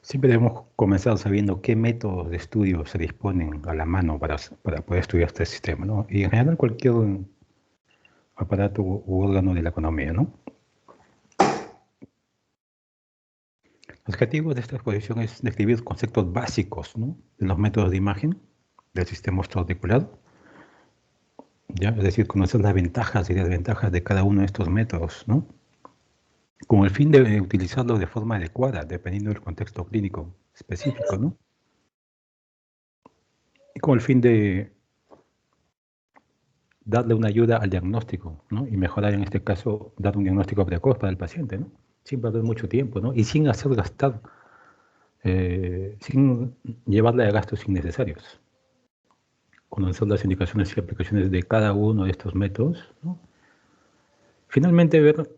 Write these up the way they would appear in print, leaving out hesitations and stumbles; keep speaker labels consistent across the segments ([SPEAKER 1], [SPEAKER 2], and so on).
[SPEAKER 1] Siempre debemos comenzar sabiendo qué métodos de estudio se disponen a la mano para poder estudiar este sistema, ¿no? Y en general cualquier aparato u órgano de la economía, ¿no? El objetivo de esta exposición es describir conceptos básicos, ¿no?, de los métodos de imagen del sistema osteoarticulado, ¿ya? Es decir, conocer las ventajas y desventajas de cada uno de estos métodos, ¿no?, con el fin de utilizarlos de forma adecuada, dependiendo del contexto clínico específico, ¿no? Y con el fin de darle una ayuda al diagnóstico, ¿no? Y mejorar, en este caso, dar un diagnóstico precoz para el paciente, ¿no? Sin perder mucho tiempo, ¿no? Y sin hacer gastar, sin llevarle a gastos innecesarios. Conocer las indicaciones y aplicaciones de cada uno de estos métodos, ¿no? Finalmente ver,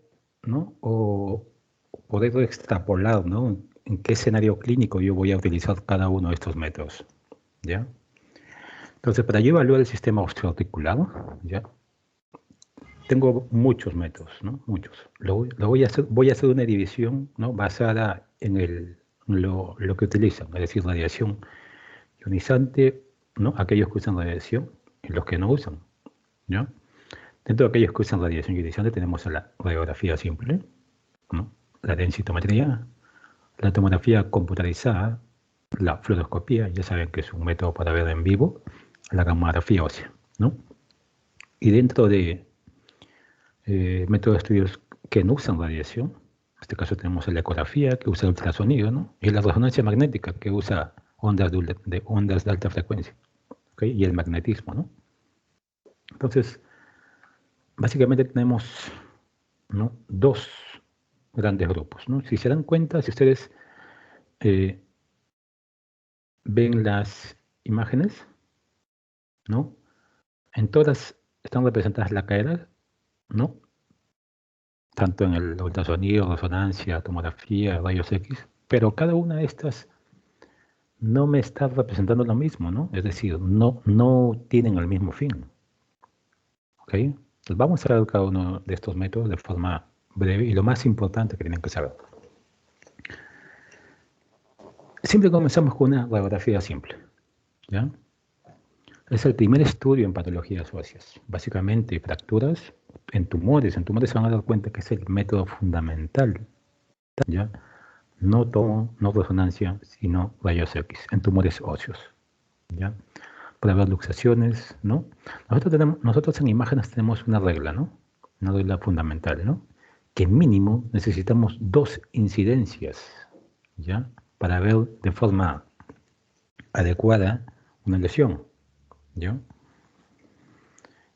[SPEAKER 1] ¿no?, o poder extrapolar, ¿no?, en qué escenario clínico yo voy a utilizar cada uno de estos métodos, ¿ya? Entonces, para yo evaluar el sistema osteoarticulado, ¿ya?, tengo muchos métodos, ¿no? Muchos. Voy a hacer una división, ¿no?, basada en lo que utilizan, es decir, radiación ionizante, ¿no?, aquellos que usan radiación y los que no usan, ¿ya? Dentro de aquellos que usan radiación ionizante tenemos la radiografía simple, ¿no?, la densitometría, la tomografía computarizada, la fluoroscopía, ya saben que es un método para ver en vivo, la gamografía ósea, ¿no? Y dentro de métodos de estudios que no usan radiación, en este caso tenemos la ecografía, que usa ultrasonido, ¿no?, y la resonancia magnética, que usa ondas de alta frecuencia, ¿okay?, y el magnetismo, ¿no? Entonces, básicamente tenemos, ¿no?, dos grandes grupos, ¿no? Si se dan cuenta, si ustedes ven las imágenes, ¿no?, en todas están representadas las caderas, ¿no?, tanto en el ultrasonido, resonancia, tomografía, rayos X, pero cada una de estas no me está representando lo mismo, ¿no? Es decir, no tienen el mismo fin, ¿ok? Entonces vamos a ver cada uno de estos métodos de forma breve y lo más importante que tienen que saber. Siempre comenzamos con una radiografía simple, ¿ya? Es el primer estudio en patologías óseas, básicamente fracturas en tumores. En tumores se van a dar cuenta que es el método fundamental, ¿ya? No tomo, no resonancia, sino rayos X, en tumores óseos, ¿ya? Para ver luxaciones, ¿no? Nosotros en imágenes tenemos una regla, ¿no? Una regla fundamental, ¿no? Que mínimo necesitamos 2 incidencias, ¿ya?, para ver de forma adecuada una lesión, ¿ya?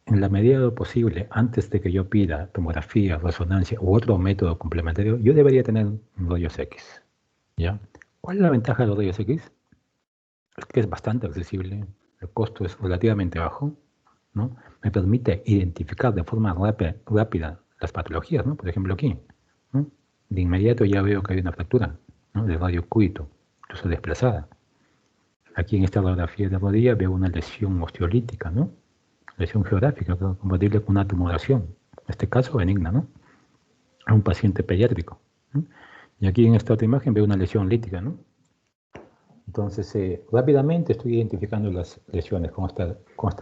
[SPEAKER 1] En la medida de lo posible, antes de que yo pida tomografía, resonancia u otro método complementario, yo debería tener rayos X, ¿ya? ¿Cuál es la ventaja de los rayos X? Es que es bastante accesible, el costo es relativamente bajo, ¿no? Me permite identificar de forma rápida las patologías, ¿no? Por ejemplo aquí, ¿no?, de inmediato ya veo que hay una fractura, ¿no?, de radio cúbito, incluso desplazada. Aquí en esta radiografía de rodilla veo una lesión osteolítica, ¿no?, lesión geográfica, compatible con una tumoración, en este caso benigna, ¿no?, a un paciente pediátrico, ¿no? Y aquí en esta otra imagen veo una lesión lítica, ¿no? Entonces, rápidamente estoy identificando las lesiones con esta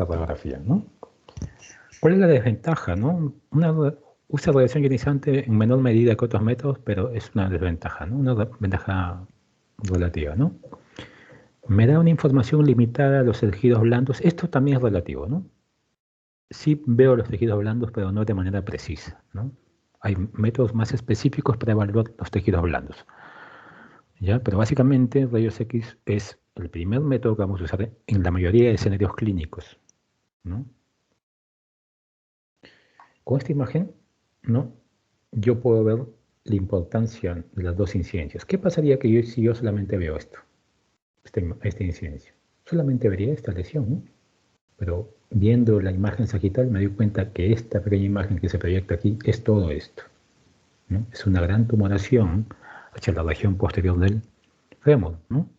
[SPEAKER 1] radiografía, ¿no? ¿Cuál es la desventaja, no? Usa radiación ionizante en menor medida que otros métodos, pero es una desventaja, ¿no? Una ventaja relativa, ¿no? Me da una información limitada a los tejidos blandos. Esto también es relativo, ¿no? Sí veo los tejidos blandos, pero no de manera precisa, ¿no? Hay métodos más específicos para evaluar los tejidos blandos, ¿ya? Pero básicamente rayos X es el primer método que vamos a usar en la mayoría de escenarios clínicos, ¿no? Con esta imagen, ¿no?, yo puedo ver la importancia de las 2 incidencias. ¿Qué pasaría si yo solamente veo esto, esta incidencia? Solamente vería esta lesión, ¿no? Pero viendo la imagen sagital me doy cuenta que esta pequeña imagen que se proyecta aquí es todo esto, ¿no? Es una gran tumoración hacia la región posterior del fémur, ¿no?,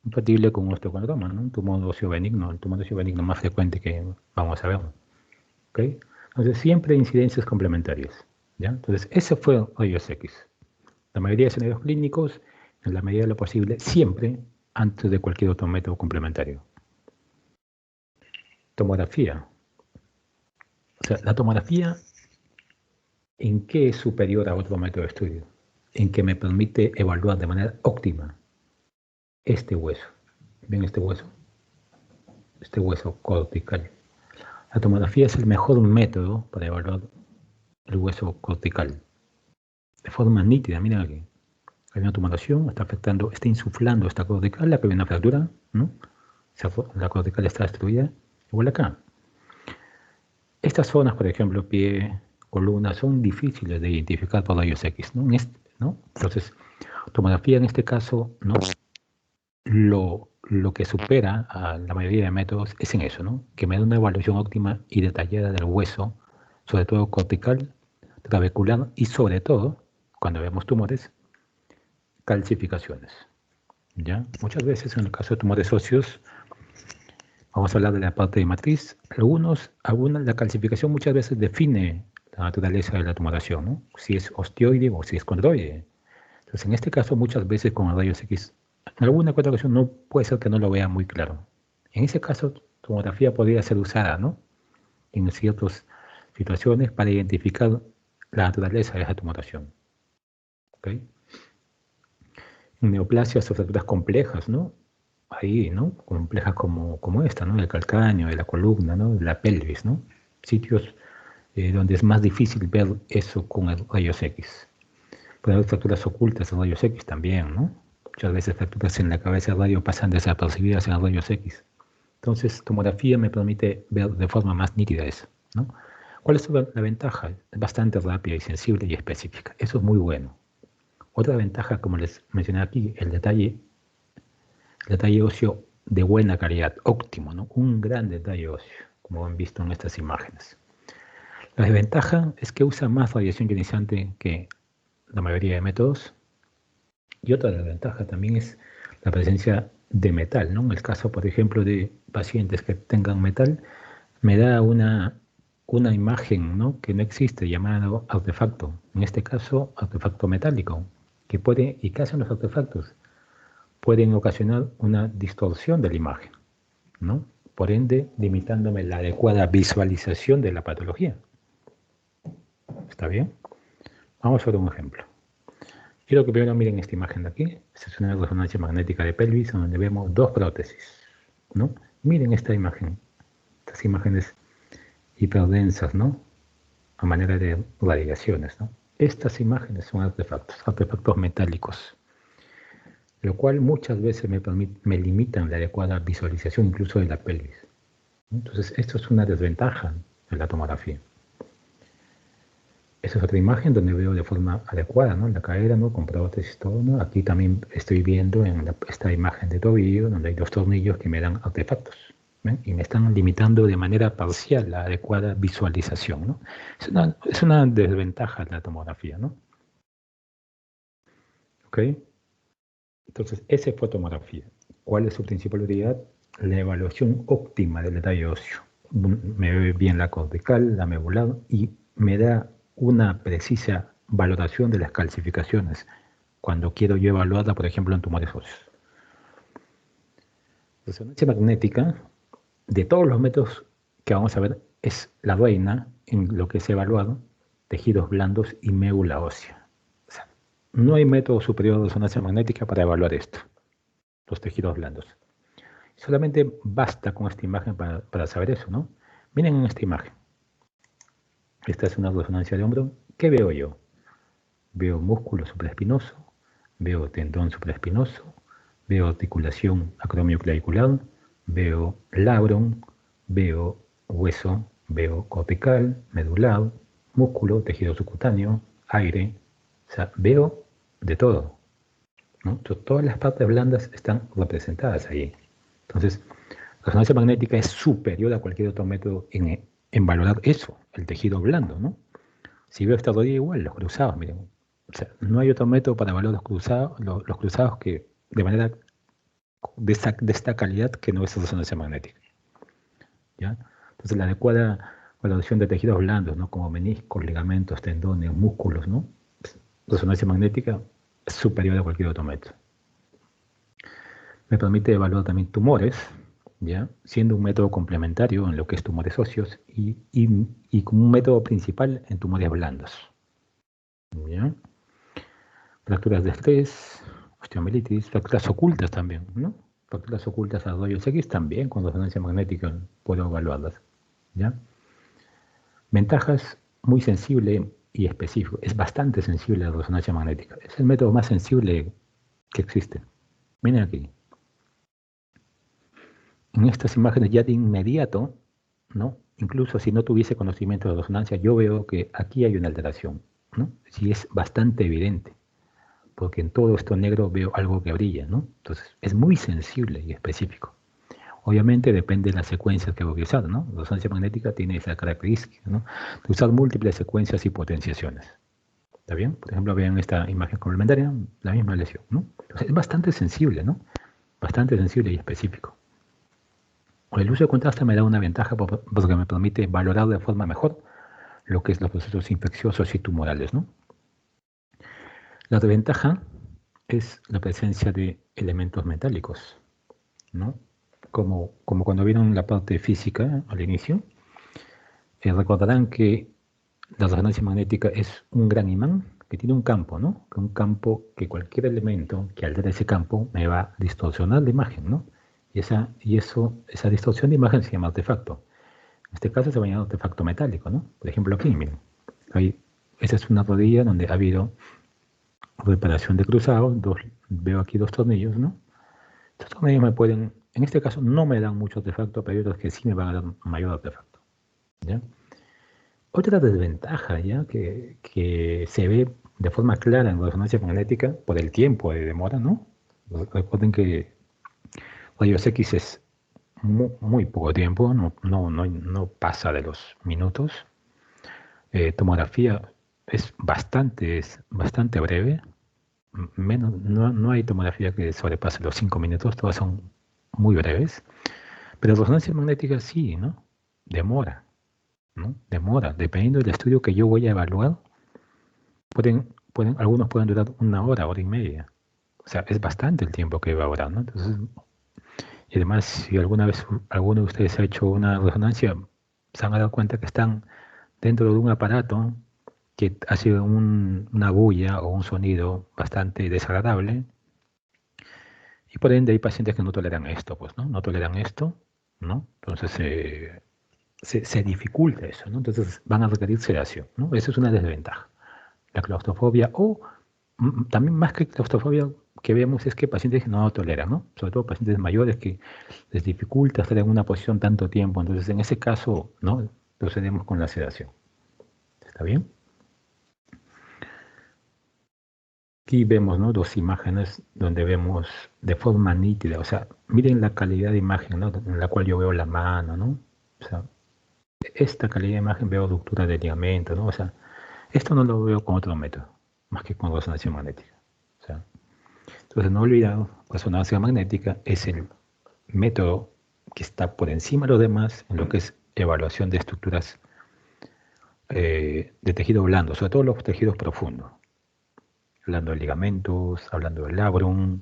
[SPEAKER 1] compatible con un osteoconedroma, ¿no?, un tumor óseo benigno, el tumor óseo benigno más frecuente que vamos a ver, ¿ok? Entonces siempre incidencias complementarias, ¿ya? Entonces ese fue rayos X. La mayoría de escenarios clínicos en la medida de lo posible, siempre antes de cualquier otro método complementario. Tomografía. O sea, la tomografía, ¿en qué es superior a otro método de estudio? En que me permite evaluar de manera óptima este hueso. ¿Ven este hueso? Este hueso cortical. La tomografía es el mejor método para evaluar el hueso cortical. De forma nítida, miren aquí. Hay una tumoración, está afectando, está insuflando esta cortical, la que hay una fractura, ¿no? La cortical está destruida, igual acá. Estas zonas, por ejemplo, pie, columna, son difíciles de identificar por rayos X, ¿no? ¿no? Entonces, tomografía en este caso, ¿no? Lo que supera a la mayoría de métodos es en eso, ¿no? Que me da una evaluación óptima y detallada del hueso, sobre todo cortical, trabecular y sobre todo, cuando vemos tumores, calcificaciones. ¿Ya? Muchas veces en el caso de tumores óseos, vamos a hablar de la parte de matriz. La calcificación muchas veces define la naturaleza de la tumoración, ¿no? Si es osteoide o si es condroide. Entonces, en este caso, muchas veces con el rayos X, en alguna otra ocasión no puede ser que no lo vea muy claro. En ese caso, tomografía podría ser usada, ¿no? En ciertas situaciones para identificar la naturaleza de esa tumoración. ¿Okay? En neoplasias o fracturas complejas, ¿no? Ahí, ¿no? Complejas como esta, ¿no? El calcáneo, de la columna, ¿no? De la pelvis, ¿no? Sitios donde es más difícil ver eso con el rayos X. Puede haber fracturas ocultas en rayos X también, ¿no? Muchas veces fracturas en la cabeza del radio pasan desapercibidas en rayos X. Entonces, tomografía me permite ver de forma más nítida eso, ¿no? ¿Cuál es la ventaja? Es bastante rápida y sensible y específica. Eso es muy bueno. Otra ventaja, como les mencioné aquí, el detalle óseo de buena calidad, óptimo, ¿no? Un gran detalle óseo, como han visto en estas imágenes. La desventaja es que usa más radiación ionizante que la mayoría de métodos. Y otra desventaja también es la presencia de metal, ¿no? En el caso, por ejemplo, de pacientes que tengan metal, me da una imagen, ¿no? Que no existe, llamado artefacto. En este caso, artefacto metálico, que puede, ¿y qué hacen los artefactos? Pueden ocasionar una distorsión de la imagen, ¿no? Por ende, limitándome la adecuada visualización de la patología. ¿Está bien? Vamos a ver un ejemplo. Quiero que primero miren esta imagen de aquí. Esta es una resonancia magnética de pelvis donde vemos dos prótesis, ¿no? Miren esta imagen. Estas imágenes hiperdensas, ¿no? A manera de radiaciones, ¿no? Estas imágenes son artefactos metálicos, lo cual muchas veces me limitan la adecuada visualización incluso de la pelvis. Entonces, esto es una desventaja de la tomografía. Esa es otra imagen donde veo de forma adecuada, ¿no? La cadera, ¿no? Con prótesis, todo, ¿no? Aquí también estoy viendo en esta imagen de tobillo, donde hay dos tornillos que me dan artefactos, ¿ven? Y me están limitando de manera parcial la adecuada visualización, ¿no? Es una desventaja de la tomografía, ¿no? ¿Ok? Entonces, esa es fotomografía. ¿Cuál es su principal utilidad? La evaluación óptima del detalle óseo. Me ve bien la cortical, la medular y me da una precisa valoración de las calcificaciones cuando quiero yo evaluarla, por ejemplo, en tumores óseos. La resonancia magnética, de todos los métodos que vamos a ver, es la reina en lo que es evaluar tejidos blandos y médula ósea. O sea, no hay método superior de resonancia magnética para evaluar esto, los tejidos blandos. Solamente basta con esta imagen para saber eso, ¿no? Miren en esta imagen. Esta es una resonancia de hombro. ¿Qué veo yo? Veo músculo supraespinoso, veo tendón supraespinoso, veo articulación acromioclavicular, veo labrum, veo hueso, veo cortical, medular, músculo, tejido subcutáneo, aire. O sea, veo de todo, ¿no? Entonces, todas las partes blandas están representadas ahí. Entonces, la resonancia magnética es superior a cualquier otro método en valorar eso, el tejido blando, ¿no? Si veo esta rodilla igual, los cruzados, miren. O sea, no hay otro método para evaluar los cruzados que de manera de esta calidad que no es resonancia magnética, ¿ya? Entonces, la adecuada valoración de tejidos blandos, ¿no? Como meniscos, ligamentos, tendones, músculos, ¿no? Resonancia magnética es superior a cualquier otro método. Me permite evaluar también tumores, ¿ya? Siendo un método complementario en lo que es tumores óseos y como un método principal en tumores blandos, ¿ya? Fracturas de estrés, osteomielitis, fracturas ocultas también, ¿no? Fracturas ocultas a rayos X también con resonancia magnética puedo evaluarlas, ¿ya? Ventajas, muy sensible y específico. Es bastante sensible a la resonancia magnética. Es el método más sensible que existe. Miren aquí. En estas imágenes ya de inmediato, ¿no? Incluso si no tuviese conocimiento de resonancia, yo veo que aquí hay una alteración, ¿no? Sí es bastante evidente, porque en todo esto negro veo algo que brilla, ¿no? Entonces, es muy sensible y específico. Obviamente depende de las secuencias que voy a usar, ¿no? La resonancia magnética tiene esa característica, ¿no? De usar múltiples secuencias y potenciaciones. ¿Está bien? Por ejemplo, vean esta imagen complementaria, la misma lesión, ¿no? Entonces, es bastante sensible, ¿no? Bastante sensible y específico. El uso de contraste me da una ventaja porque me permite valorar de forma mejor lo que es los procesos infecciosos y tumorales, ¿no? La desventaja es la presencia de elementos metálicos, ¿no? Como cuando vieron la parte física al inicio, recordarán que la resonancia magnética es un gran imán que tiene un campo, ¿no? Un campo que cualquier elemento que altere ese campo me va a distorsionar la imagen, ¿no? Esa distorsión de imagen se llama artefacto. En este caso se va a llamar artefacto metálico, ¿no? Por ejemplo, aquí, miren. Esa es una rodilla donde ha habido reparación de cruzado. Veo aquí dos tornillos, ¿no? Estos tornillos me pueden, en este caso no me dan mucho artefacto, pero hay otros que sí me van a dar mayor artefacto, ¿ya? Otra desventaja, ¿ya? Que se ve de forma clara en la resonancia magnética por el tiempo de demora, ¿no? Recuerden que rayos X es muy poco tiempo, no pasa de los minutos. Tomografía es bastante breve. No hay tomografía que sobrepase los 5 minutos, todas son muy breves. Pero resonancia magnética sí, ¿no? Demora, ¿no? Demora. Dependiendo del estudio que yo voy a evaluar, algunos pueden durar una hora y media. O sea, es bastante el tiempo que va a durar, ¿no? Entonces, y además, si alguna vez alguno de ustedes ha hecho una resonancia, se han dado cuenta que están dentro de un aparato que hace una bulla o un sonido bastante desagradable, y por ende hay pacientes que no toleran esto, pues, ¿no? No toleran esto, ¿no? Entonces se dificulta eso, ¿no? Entonces van a requerir sedación, ¿no? Esa es una desventaja. La claustrofobia o también más que claustrofobia que vemos es que pacientes que no lo toleran, ¿no? Sobre todo pacientes mayores que les dificulta estar en una posición tanto tiempo. Entonces en ese caso, ¿no? Procedemos con la sedación. ¿Está bien? Aquí vemos, ¿no? Dos imágenes donde vemos de forma nítida, o sea, miren la calidad de imagen, ¿no? En la cual yo veo la mano, ¿no? O sea, esta calidad de imagen veo ruptura de ligamento, ¿no? O sea, esto no lo veo con otro método, más que con resonancia magnética. O sea, entonces no olvidar, resonancia magnética es el método que está por encima de los demás en lo que es evaluación de estructuras de tejido blando, sobre todo los tejidos profundos. Hablando de ligamentos, hablando del labrum,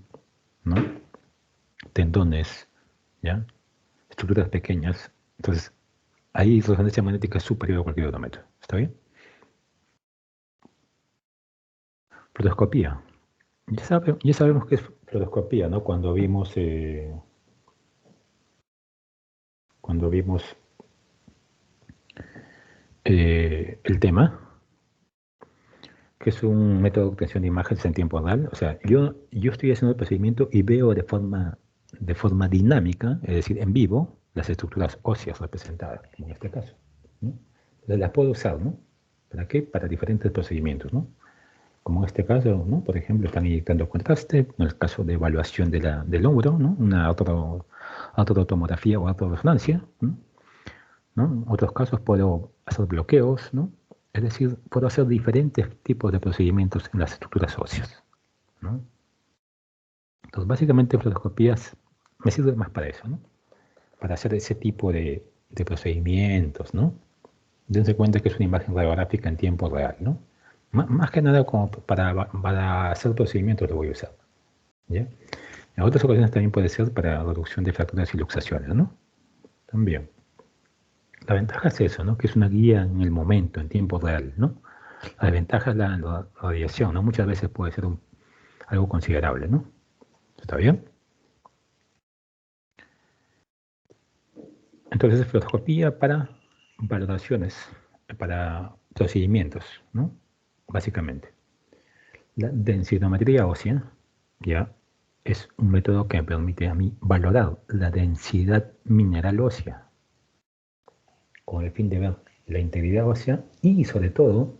[SPEAKER 1] ¿no? Tendones, ¿ya? Estructuras pequeñas. Entonces, ahí resonancia magnética es superior a cualquier otro método. ¿Está bien? Fluoroscopía. Ya sabemos qué es fluoroscopía, ¿no? Cuando vimos el tema, que es un método de obtención de imágenes en tiempo real. O sea, yo estoy haciendo el procedimiento y veo de forma dinámica, es decir, en vivo, las estructuras óseas representadas, como en este caso, ¿no? Entonces las puedo usar, ¿no? ¿Para qué? Para diferentes procedimientos, ¿no? Como en este caso, ¿no? Por ejemplo, están inyectando contraste, en el caso de evaluación del hombro, ¿no? Una autotomografía o autoresonancia, ¿no? ¿No? En otros casos puedo hacer bloqueos, ¿no? Es decir, puedo hacer diferentes tipos de procedimientos en las estructuras óseas, ¿no? Entonces, básicamente, fluoroscopías me sirven más para eso, ¿no? Para hacer ese tipo de procedimientos, ¿no? Dense cuenta que es una imagen radiográfica en tiempo real, ¿no? Más que nada como para hacer procedimientos lo voy a usar, ¿ya? En otras ocasiones también puede ser para reducción de fracturas y luxaciones, ¿no? También. La ventaja es eso, ¿no? Que es una guía en el momento, en tiempo real, ¿no? La desventaja es la radiación, ¿no? Muchas veces puede ser algo considerable, ¿no? ¿Está bien? Entonces, fluoroscopía para valoraciones, para procedimientos, ¿no? Básicamente. La densitometría ósea ya es un método que me permite a mí valorar la densidad mineral ósea con el fin de ver la integridad ósea y, sobre todo,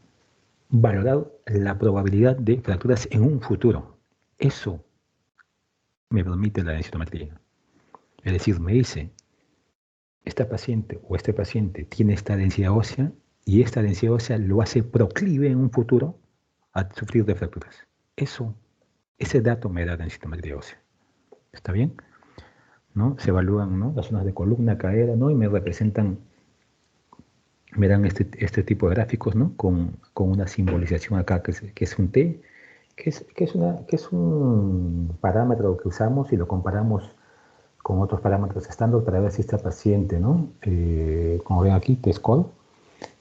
[SPEAKER 1] valorar la probabilidad de fracturas en un futuro. Eso me permite la densitometría. Es decir, me dice, esta paciente o este paciente tiene esta densidad ósea y esta densidad ósea lo hace proclive en un futuro a sufrir de fracturas. Ese dato me da densitometría ósea. ¿Está bien? ¿No? Se evalúan, ¿no?, las zonas de columna, cadera, ¿no? Y me dan este tipo de gráficos, ¿no? Con una simbolización acá que es un T, que es un parámetro que usamos y lo comparamos con otros parámetros estándar para ver si esta paciente, ¿no? Como ven aquí, T-score,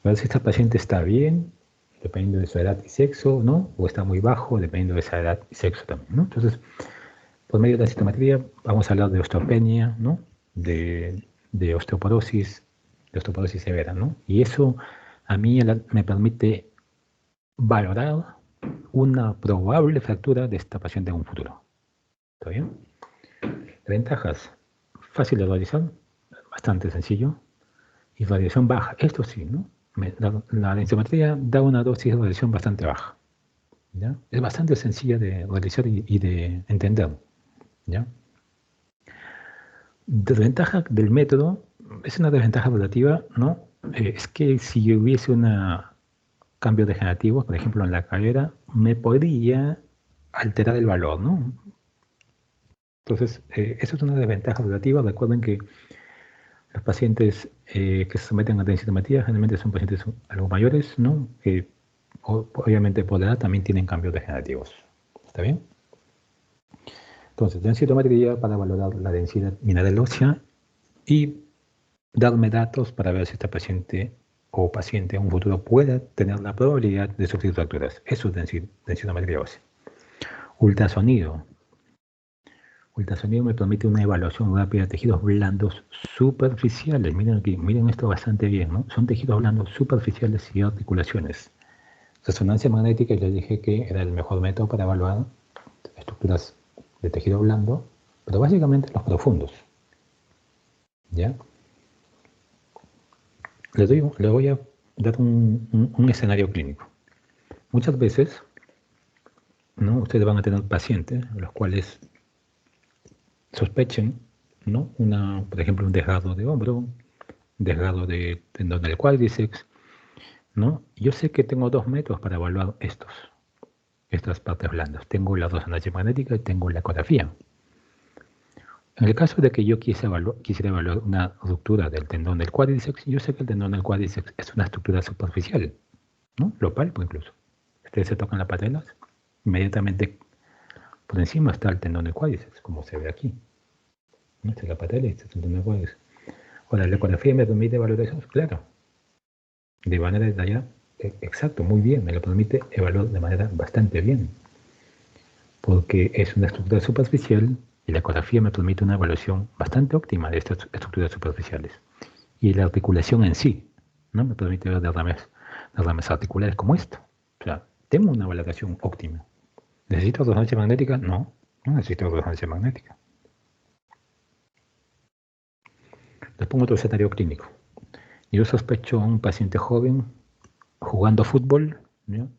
[SPEAKER 1] ver si esta paciente está bien, dependiendo de su edad y sexo, ¿no? O está muy bajo, dependiendo de esa edad y sexo también, ¿no? Entonces, por medio de la citometría vamos a hablar de osteopenia, ¿no? De osteoporosis severa, ¿no? Y eso a mí me permite valorar una probable fractura de esta paciente en un futuro. ¿Está bien? Ventajas: fácil de realizar, bastante sencillo, y radiación baja. Esto sí, ¿no? La densitometría da una dosis de radiación bastante baja, ¿ya? Es bastante sencilla de realizar y de entender, ¿ya? Desventaja del método, es una desventaja relativa, ¿no? Es que si hubiese un cambio degenerativo, por ejemplo en la cadera, me podría alterar el valor, ¿no? Entonces, eso es una desventaja relativa. Recuerden que los pacientes que se someten a densitometría generalmente son pacientes algo mayores, ¿no? Que obviamente por edad también tienen cambios degenerativos. ¿Está bien? Entonces, densitometría para valorar la densidad mineral ósea y darme datos para ver si esta paciente o paciente en un futuro pueda tener la probabilidad de sufrir fracturas. Eso es densitometría ósea. Ultrasonido. Ultrasonido me permite una evaluación rápida de tejidos blandos superficiales. Miren aquí, miren esto bastante bien, ¿no? Son tejidos blandos superficiales y articulaciones. Resonancia magnética, ya dije que era el mejor método para evaluar estructuras de tejido blando, pero básicamente los profundos. ¿Ya? Les voy a dar un escenario clínico. Muchas veces, ¿no?, ustedes van a tener pacientes los cuales sospechen, ¿no?, por ejemplo, un desgarro de hombro, desgarro de tendón del cuádriceps, ¿no? Yo sé que tengo 2 métodos para evaluar estas partes blandas. Tengo la resonancia magnética y tengo la ecografía. En el caso de que yo quisiera evaluar una ruptura del tendón del cuádriceps, yo sé que el tendón del cuádriceps es una estructura superficial, ¿no? Lo palpo incluso. Ustedes se tocan las patelas, inmediatamente por encima está el tendón del cuádriceps, como se ve aquí. Esta es la patela y este es el tendón del cuádriceps. Ahora, la ecografía me permite evaluar eso, claro, de manera detallada. Exacto, muy bien, me lo permite evaluar de manera bastante bien, porque es una estructura superficial y la ecografía me permite una evaluación bastante óptima de estas estructuras superficiales. Y la articulación en sí, ¿no?, me permite ver derrames articulares como esto. O sea, tengo una valoración óptima. ¿Necesito resonancia magnética? No, no necesito resonancia magnética. Les pongo otro escenario clínico. Yo sospecho a un paciente joven jugando fútbol, ¿no?,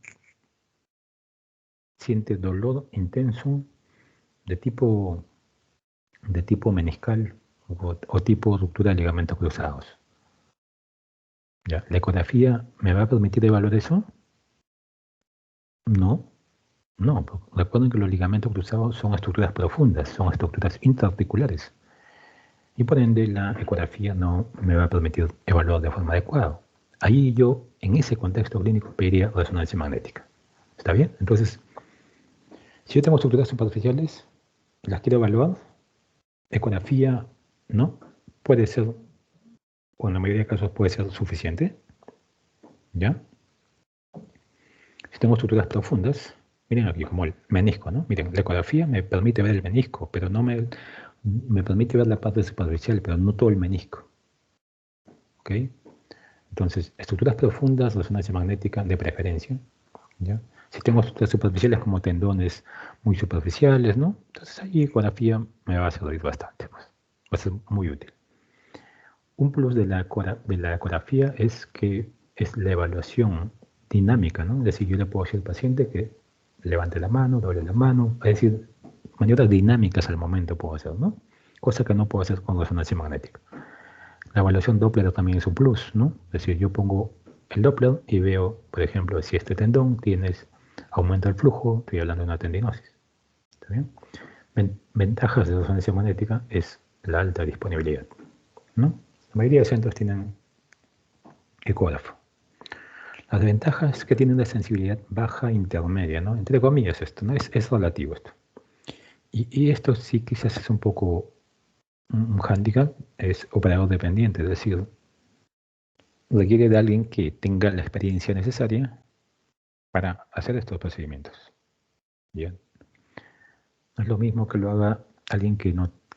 [SPEAKER 1] siente dolor intenso de tipo meniscal o tipo ruptura de ligamentos cruzados. ¿Ya? ¿La ecografía me va a permitir evaluar eso? No, no. Recuerden que los ligamentos cruzados son estructuras profundas, son estructuras intraarticulares. Y por ende la ecografía no me va a permitir evaluar de forma adecuada. Ahí yo, en ese contexto clínico, pediría resonancia magnética. ¿Está bien? Entonces, si yo tengo estructuras superficiales, las quiero evaluar, ecografía no, puede ser, o en la mayoría de casos puede ser suficiente, ¿ya? Si tengo estructuras profundas, miren aquí como el menisco, ¿no? Miren, la ecografía me permite ver el menisco, pero no me permite ver la parte superficial, pero no todo el menisco, ¿ok? Entonces, estructuras profundas, resonancia magnética de preferencia, ¿ya? Si tengo estructuras superficiales como tendones muy superficiales, ¿no? Entonces ahí ecografía me va a servir bastante, pues. Va a ser muy útil. Un plus de la ecografía es que es la evaluación dinámica, ¿no? Es decir, yo le puedo decir al paciente que levante la mano, doble la mano, es decir, maniobras dinámicas al momento puedo hacer, ¿no? Cosa que no puedo hacer con resonancia magnética. La evaluación Doppler también es un plus, ¿no? Es decir, yo pongo el Doppler y veo, por ejemplo, si este tendón tienes aumenta el flujo, estoy hablando de una tendinosis. ¿Está bien? Ventajas de resonancia magnética es la alta disponibilidad, ¿no? La mayoría de centros tienen ecógrafo. Las desventajas es que tienen una sensibilidad baja intermedia, ¿no? Entre comillas esto, ¿no? Es relativo esto. Y esto sí quizás es un poco un hándicap, es operador dependiente, es decir, requiere de alguien que tenga la experiencia necesaria para hacer estos procedimientos. Bien. No es lo mismo que lo haga alguien que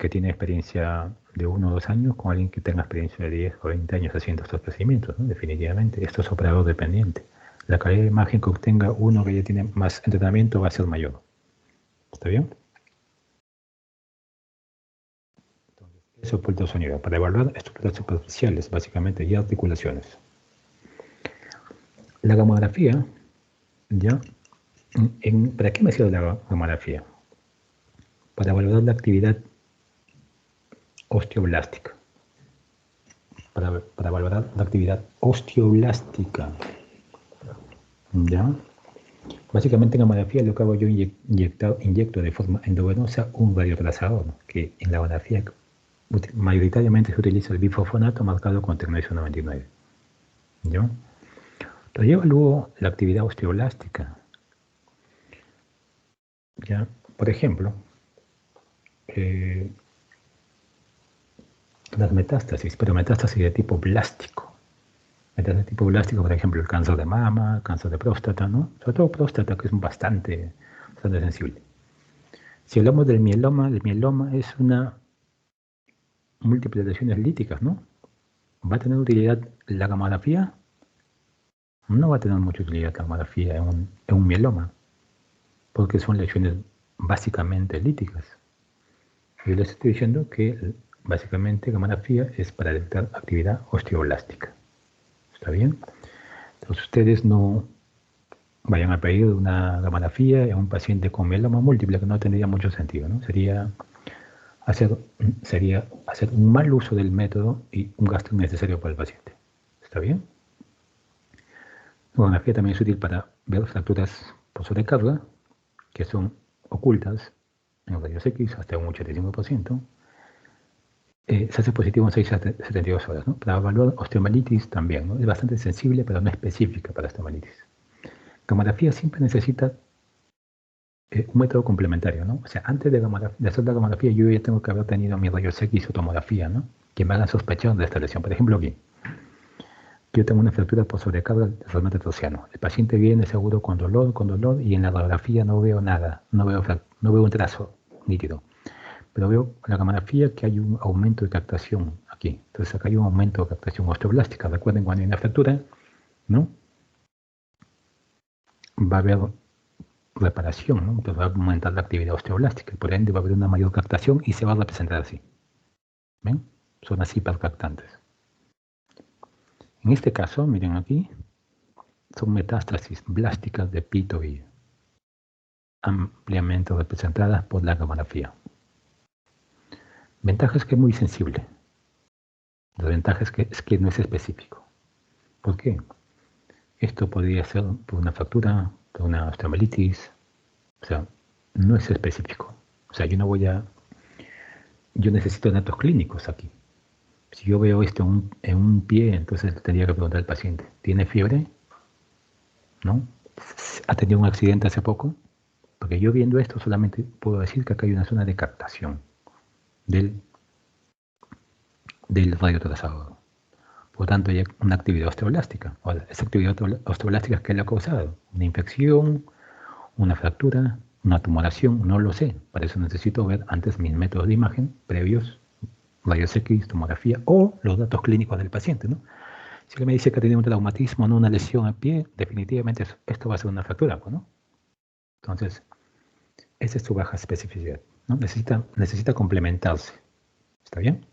[SPEAKER 1] tiene experiencia de 1 o 2 años con alguien que tenga experiencia de 10 o 20 años haciendo estos procedimientos, ¿no? Definitivamente, esto es operador dependiente. La calidad de imagen que obtenga uno que ya tiene más entrenamiento va a ser mayor. ¿Está bien? Entonces, eso es ultrasonido, para evaluar estructuras superficiales, básicamente, y articulaciones. La gamografía, ¿ya? ¿Para qué me sirve la gamografía? Para evaluar la actividad osteoblástica. Para valorar la actividad osteoblástica. ¿Ya? Básicamente en gamografía lo que hago yo inyecto de forma endovenosa un radiotrasador, que en la gamografía mayoritariamente se utiliza el bifosfonato marcado con tecnesio 99. ¿Ya? Entonces yo evalúo la actividad osteoblástica. ¿Ya? Por ejemplo, las metástasis, pero metástasis de tipo blástico. Metástasis de tipo blástico, por ejemplo, el cáncer de mama, cáncer de próstata, ¿no? Sobre todo próstata, que es bastante sensible. Si hablamos del mieloma es una múltiples lesiones líticas, ¿no? ¿Va a tener utilidad la gamografía? No va a tener mucha utilidad la gamografía en un mieloma, porque son lesiones básicamente líticas. Yo les estoy diciendo que básicamente gamografía es para detectar actividad osteoblástica. ¿Está bien? Entonces ustedes no vayan a pedir una gamografía en un paciente con mieloma múltiple, que no tendría mucho sentido, ¿no? Sería hacer un mal uso del método y un gasto innecesario para el paciente. ¿Está bien? La gamografía también es útil para ver fracturas por sobrecarga, que son ocultas en rayos X hasta un 85%. Se hace positivo en 6 a 72 horas, ¿no? Para evaluar osteomelitis también, ¿no? Es bastante sensible, pero no específica para osteomelitis. Gamografía siempre necesita un método complementario, ¿no? O sea, antes de hacer la gamografía, yo ya tengo que haber tenido mi rayos X o tomografía, ¿no? Que me hagan sospechar de esta lesión. Por ejemplo, aquí, yo tengo una fractura por sobrecarga del segmento torsiano. El paciente viene seguro con dolor, y en la radiografía no veo nada, no veo un trazo nítido. Pero veo en la gamografía que hay un aumento de captación aquí. Entonces acá hay un aumento de captación osteoblástica. Recuerden, cuando hay una fractura, ¿no? Va a haber reparación, ¿no? Entonces va a aumentar la actividad osteoblástica y por ende va a haber una mayor captación y se va a representar así. ¿Ven? Son así hipercaptantes. En este caso, miren aquí, son metástasis blásticas de pito y ampliamente representadas por la gamografía. Ventaja es que es muy sensible. La ventaja es que no es específico. ¿Por qué? Esto podría ser por una fractura, por una osteomelitis, o sea, no es específico. O sea, yo necesito datos clínicos aquí. Si yo veo esto en un pie, entonces tendría que preguntar al paciente, ¿tiene fiebre? ¿No? ¿Ha tenido un accidente hace poco? Porque yo viendo esto solamente puedo decir que acá hay una zona de captación del radiotrazador. Por lo tanto, hay una actividad osteoblástica. Ahora, esa actividad osteoblástica, ¿qué le ha causado? Una infección, una fractura, una tumoración, no lo sé. Para eso necesito ver antes mis métodos de imagen previos, rayos X, tomografía o los datos clínicos del paciente, ¿no? Si él me dice que ha tenido un traumatismo, no una lesión al pie, definitivamente esto va a ser una fractura, ¿no? Entonces, esa es su baja especificidad, ¿no? Necesita complementarse. ¿Está bien?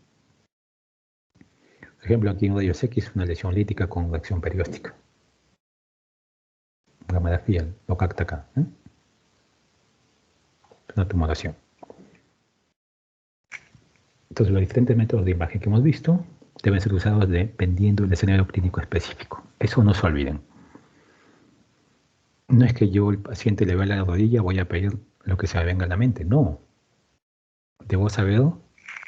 [SPEAKER 1] Por ejemplo, aquí en rayos X, una lesión lítica con reacción perióstica. Gamografía lo capta acá, ¿eh? Una tumoración. Entonces, los diferentes métodos de imagen que hemos visto deben ser usados dependiendo del escenario clínico específico. Eso no se olviden. No es que yo al paciente le vea la rodilla, voy a pedir lo que se me venga a la mente. No. Debo saber,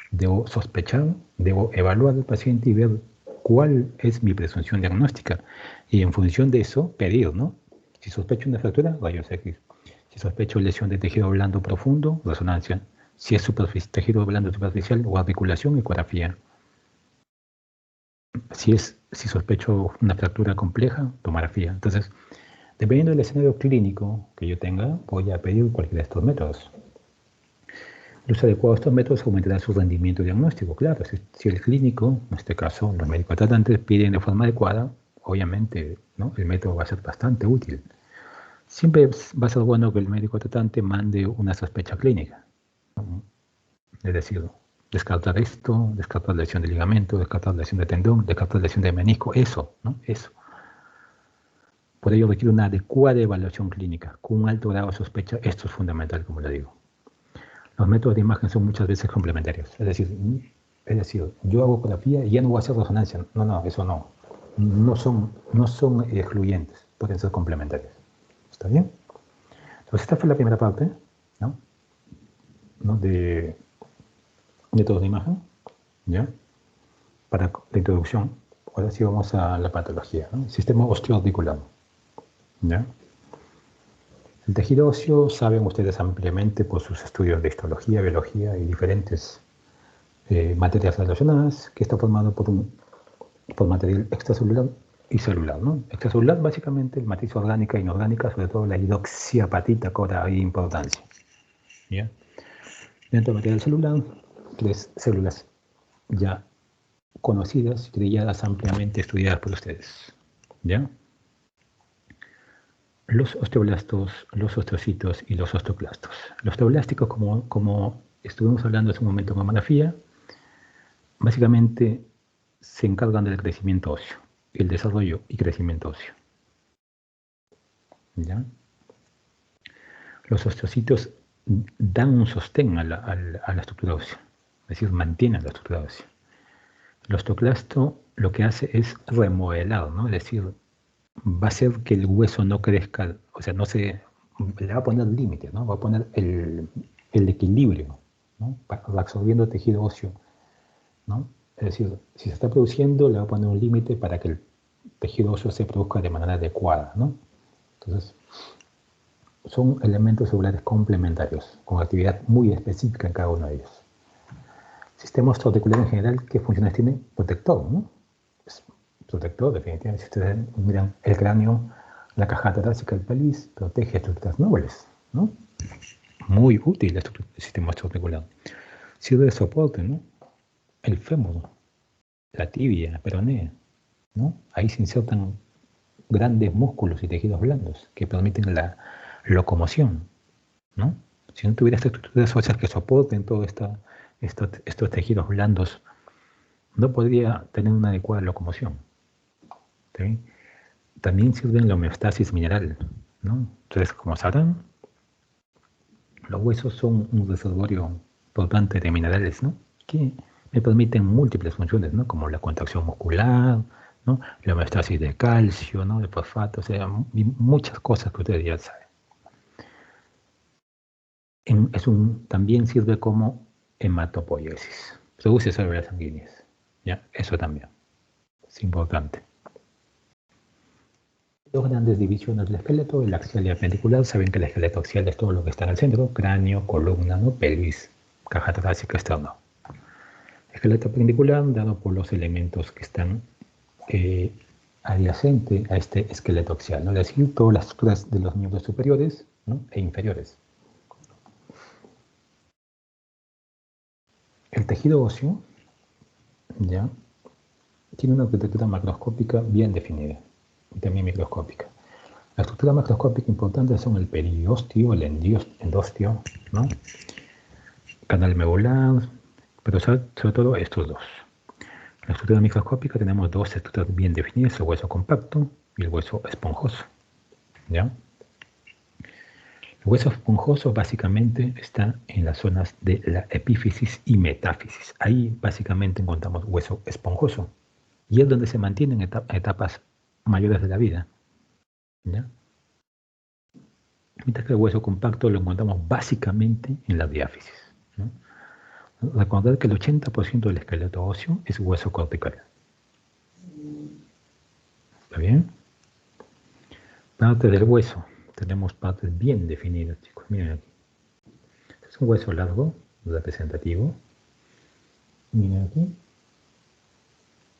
[SPEAKER 1] debo sospechar, debo evaluar al paciente y ver cuál es mi presunción diagnóstica. Y en función de eso, pedir, ¿no? Si sospecho una fractura, rayos X. Si sospecho lesión de tejido blando profundo, resonancia. Si es tejido blando superficial o articulación, ecografía. Si sospecho una fractura compleja, tomografía. Entonces, dependiendo del escenario clínico que yo tenga, voy a pedir cualquiera de estos métodos. El uso adecuado de estos métodos aumentará su rendimiento diagnóstico. Claro, si el clínico, en este caso los médicos tratantes, piden de forma adecuada, obviamente, ¿no?, el método va a ser bastante útil. Siempre va a ser bueno que el médico tratante mande una sospecha clínica, ¿no? Es decir, descartar esto, descartar lesión de ligamento, descartar lesión de tendón, descartar lesión de menisco, eso, ¿no? Eso. Por ello requiere una adecuada evaluación clínica, con un alto grado de sospecha. Esto es fundamental, como le digo. Los métodos de imagen son muchas veces complementarios. Es decir, yo hago ecografía y ya no voy a hacer resonancia. No, eso no. No son excluyentes, pueden ser complementarios. ¿Está bien? Entonces esta fue la primera parte, ¿no?, de métodos de imagen, ¿ya? Para la introducción. Ahora sí vamos a la patología, ¿no? Sistema osteoarticular, ¿ya? El tejido óseo, saben ustedes ampliamente por sus estudios de histología, biología y diferentes materias relacionadas, que está formado por material extracelular y celular, ¿no? Extracelular, básicamente, el matriz orgánica e inorgánica, sobre todo la hidroxiapatita, cobra ahí importancia, ¿ya? Dentro del material celular, 3 células ya conocidas, trilladas, ampliamente estudiadas por ustedes, ¿ya? Los osteoblastos, los osteocitos y los osteoclastos. Los osteoblásticos, como estuvimos hablando hace un momento en mamografía, básicamente se encargan del crecimiento óseo, el desarrollo y crecimiento óseo, ¿ya? Los osteocitos dan un sostén a la estructura ósea, es decir, mantienen la estructura ósea. El osteoclasto lo que hace es remodelar, ¿no? Es decir, va a hacer que el hueso no crezca, o sea, le va a poner límites, ¿no? Va a poner el equilibrio, ¿no?, absorbiendo tejido óseo, ¿no? Es decir, si se está produciendo, le va a poner un límite para que el tejido óseo se produzca de manera adecuada, ¿no? Entonces, son elementos celulares complementarios, con actividad muy específica en cada uno de ellos. El sistema osteoarticular en general, ¿qué funciones tiene? Protector, ¿no? Es protector, definitivamente. Si ustedes miran el cráneo, la caja torácica, el pelvis, protege estructuras nobles, ¿no? Muy útil el sistema osteoarticular. Sirve de soporte, ¿no? El fémur, la tibia, la peronea, ¿no? Ahí se insertan grandes músculos y tejidos blandos que permiten la locomoción, ¿no? Si no tuviera estas estructuras óseas que soporten todos estos tejidos blandos, no podría tener una adecuada locomoción, ¿sí? También sirven la homeostasis mineral, ¿no? Entonces, como sabrán, los huesos son un reservorio importante de minerales, ¿no?, que me permiten múltiples funciones, ¿no?, como la contracción muscular, ¿no?, la homeostasis de calcio, ¿no?, de fosfato, o sea, muchas cosas que ustedes ya saben. También sirve como hematopoiesis, produce células sanguíneas, ¿ya? Eso también es importante. dos grandes divisiones del esqueleto, el axial y el appendicular. Saben que el esqueleto axial es todo lo que está en el centro, cráneo, columna, ¿no? Pelvis, caja torácica externa. El esqueleto appendicular dado por los elementos que están adyacentes a este esqueleto axial, ¿no? Es decir, todas las estructuras de los miembros superiores, ¿no? E inferiores. El tejido óseo ya tiene una arquitectura macroscópica bien definida y también microscópica. La estructura macroscópica importante son el periósteo, el endostio, ¿no? Canal medular, pero sobre todo estos dos. En la estructura microscópica tenemos dos estructuras bien definidas, el hueso compacto y el hueso esponjoso. ¿Ya? El hueso esponjoso básicamente está en las zonas de la epífisis y metáfisis. Ahí básicamente encontramos hueso esponjoso y es donde se mantienen etapas mayores de la vida. ¿Ya? Mientras que el hueso compacto lo encontramos básicamente en la diáfisis, ¿no? Recordad que el 80% del esqueleto óseo es hueso cortical. ¿Está bien? Parte del hueso. Tenemos partes bien definidas, chicos. Miren aquí. Este es un hueso largo, representativo. Miren aquí.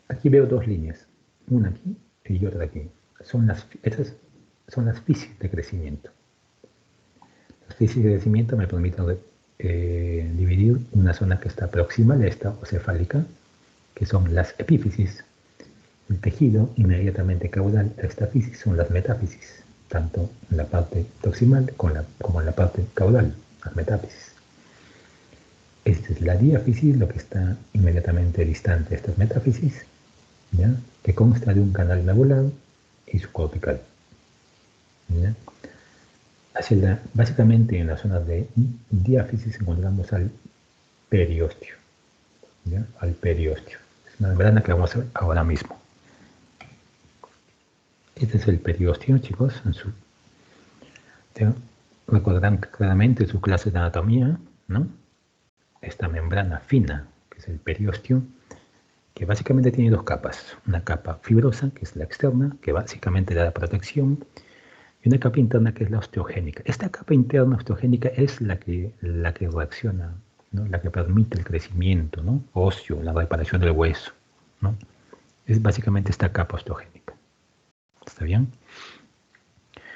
[SPEAKER 1] Aquí veo dos líneas. Una aquí y otra aquí. Estas son las fisis de crecimiento. Las fisis de crecimiento me permiten dividir una zona que está proximal a esta ocefálica, que son las epífisis. El tejido inmediatamente caudal a esta fisis son las metáfisis, tanto en la parte proximal como en la parte caudal, las metáfisis. Esta es la diáfisis, lo que está inmediatamente distante de estas metáfisis, ¿ya? Que consta de un canal medular y subcortical. ¿Ya? Básicamente en la zona de diáfisis encontramos al periósteo. ¿Ya? Al periósteo. Es una membrana que vamos a ver ahora mismo. Este es el periósteo, chicos. Recordarán claramente su clase de anatomía, ¿no? Esta membrana fina, que es el periósteo, que básicamente tiene dos capas. Una capa fibrosa, que es la externa, que básicamente da protección, y una capa interna, que es la osteogénica. Esta capa interna osteogénica es la que reacciona, ¿no? La que permite el crecimiento, ¿no? Óseo, la reparación del hueso, ¿no? Es básicamente esta capa osteogénica. ¿Está bien?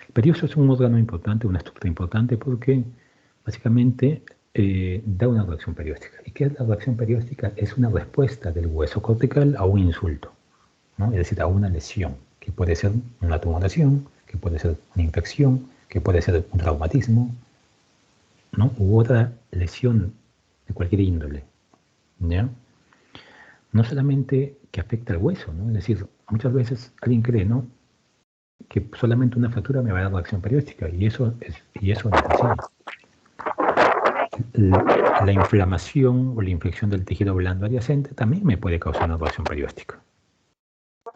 [SPEAKER 1] El periósteo es un órgano importante, una estructura importante, porque básicamente da una reacción perióstica. ¿Y qué es la reacción perióstica? Es una respuesta del hueso cortical a un insulto, ¿no? Es decir, a una lesión, que puede ser una tumoración, que puede ser una infección, que puede ser un traumatismo, ¿no? U otra lesión de cualquier índole, ¿ya? No solamente que afecta al hueso, ¿no? Es decir, muchas veces alguien cree, ¿no?, que solamente una fractura me va a dar reacción perióstica, y eso no es así. La inflamación o la infección del tejido blando adyacente también me puede causar una reacción perióstica,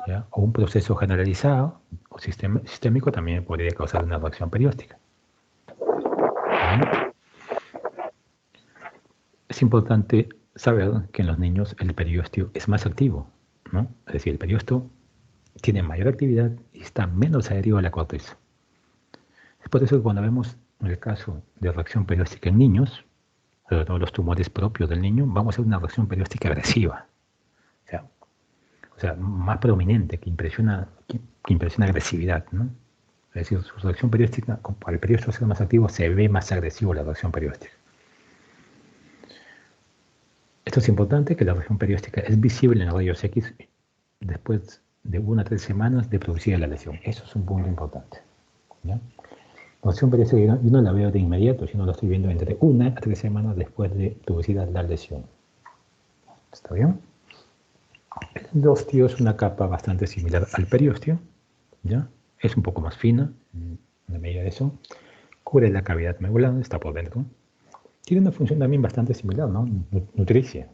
[SPEAKER 1] ¿ya? O un proceso generalizado o sistémico también me podría causar una reacción perióstica. ¿Ya? Es importante saber que en los niños el periósteo es más activo, ¿no? Es decir, el periósteo tiene mayor actividad y está menos adherido a la corteza. Es por eso que cuando vemos el caso de reacción perióstica en niños, sobre todo los tumores propios del niño, vamos a ver una reacción perióstica agresiva. O sea, más prominente, que impresiona agresividad, ¿no? Es decir, su reacción perióstica, al periósteo ser más activo, se ve más agresivo la reacción perióstica. Esto es importante, que la reacción perióstica es visible en los rayos X después de 1 a 3 semanas de producir la lesión. Eso es un punto importante, ¿ya? La reacción perióstica yo no la veo de inmediato, sino la estoy viendo entre 1 a 3 semanas después de producida la lesión. ¿Está bien? El endostio es una capa bastante similar al periósteo, ¿ya? Es un poco más fina, en la medida de eso. Cubre la cavidad medular, está por dentro. Tiene una función también bastante similar, ¿no? Nutricia.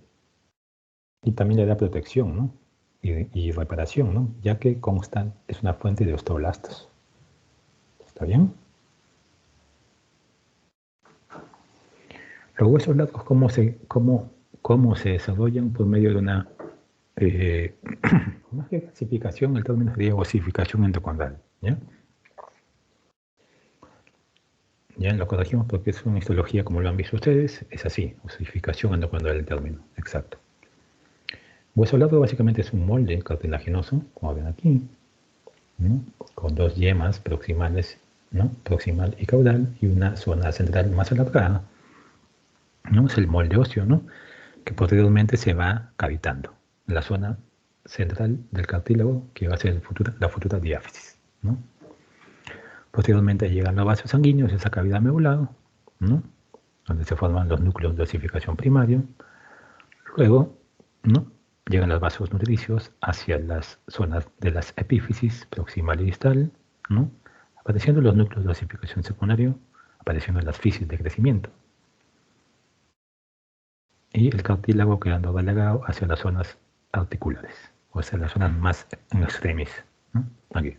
[SPEAKER 1] Y también le da protección, ¿no? Y reparación, ¿no? Ya que es una fuente de osteoblastos. ¿Está bien? Los huesos largos, ¿cómo se desarrollan? Por medio de una más que clasificación, el término sería osificación endocondral, ¿ya? Ya lo corregimos porque es una histología, como lo han visto ustedes, es así, osificación ando cuando era el término, exacto. Hueso largo básicamente es un molde cartilaginoso, como ven aquí, ¿no? Con dos yemas proximales, ¿no? Proximal y caudal, y una zona central más alargada, ¿no? Es el molde óseo, ¿no? Que posteriormente se va cavitando. La zona central del cartílago, que va a ser la futura diáfisis, ¿no? Posteriormente llegan los vasos sanguíneos, esa cavidad medular, ¿no? Donde se forman los núcleos de osificación primario. Luego, ¿no? Llegan los vasos nutricios hacia las zonas de las epífisis proximal y distal, ¿no? Apareciendo los núcleos de osificación secundario, apareciendo las fisis de crecimiento. Y el cartílago quedando relegado hacia las zonas articulares, o sea, las zonas más en extremis, ¿no? Aquí.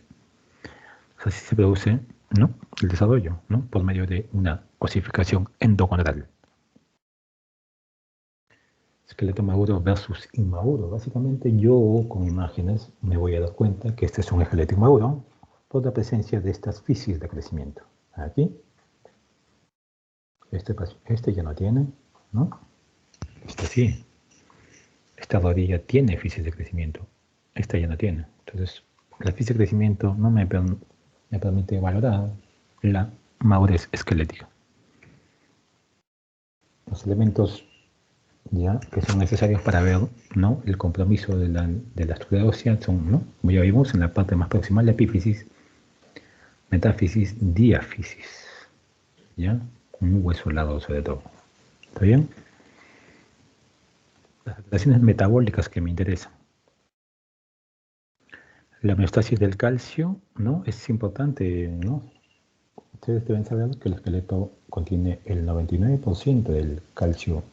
[SPEAKER 1] Así se produce, ¿no? El desarrollo, ¿no? Por medio de una osificación endocondral. Esqueleto maduro versus inmaduro. Básicamente yo con imágenes me voy a dar cuenta que este es un esqueleto inmaduro por la presencia de estas fisis de crecimiento. Aquí, este ya no tiene, ¿no? Este sí. Esta rodilla tiene fisis de crecimiento. Esta ya no tiene. Entonces, la fisis de crecimiento no me permite valorar la madurez esquelética. Los elementos ya que son necesarios para ver, ¿no? El compromiso de la estructura ósea son, ¿no? Como ya vimos, en la parte más proximal, la epífisis, metáfisis, diáfisis, ¿ya? Un hueso largo sobre todo. ¿Está bien? Las alteraciones metabólicas que me interesan. La homeostasis del calcio, ¿no? Es importante, ¿no? Ustedes deben saber que el esqueleto contiene el 99% del calcio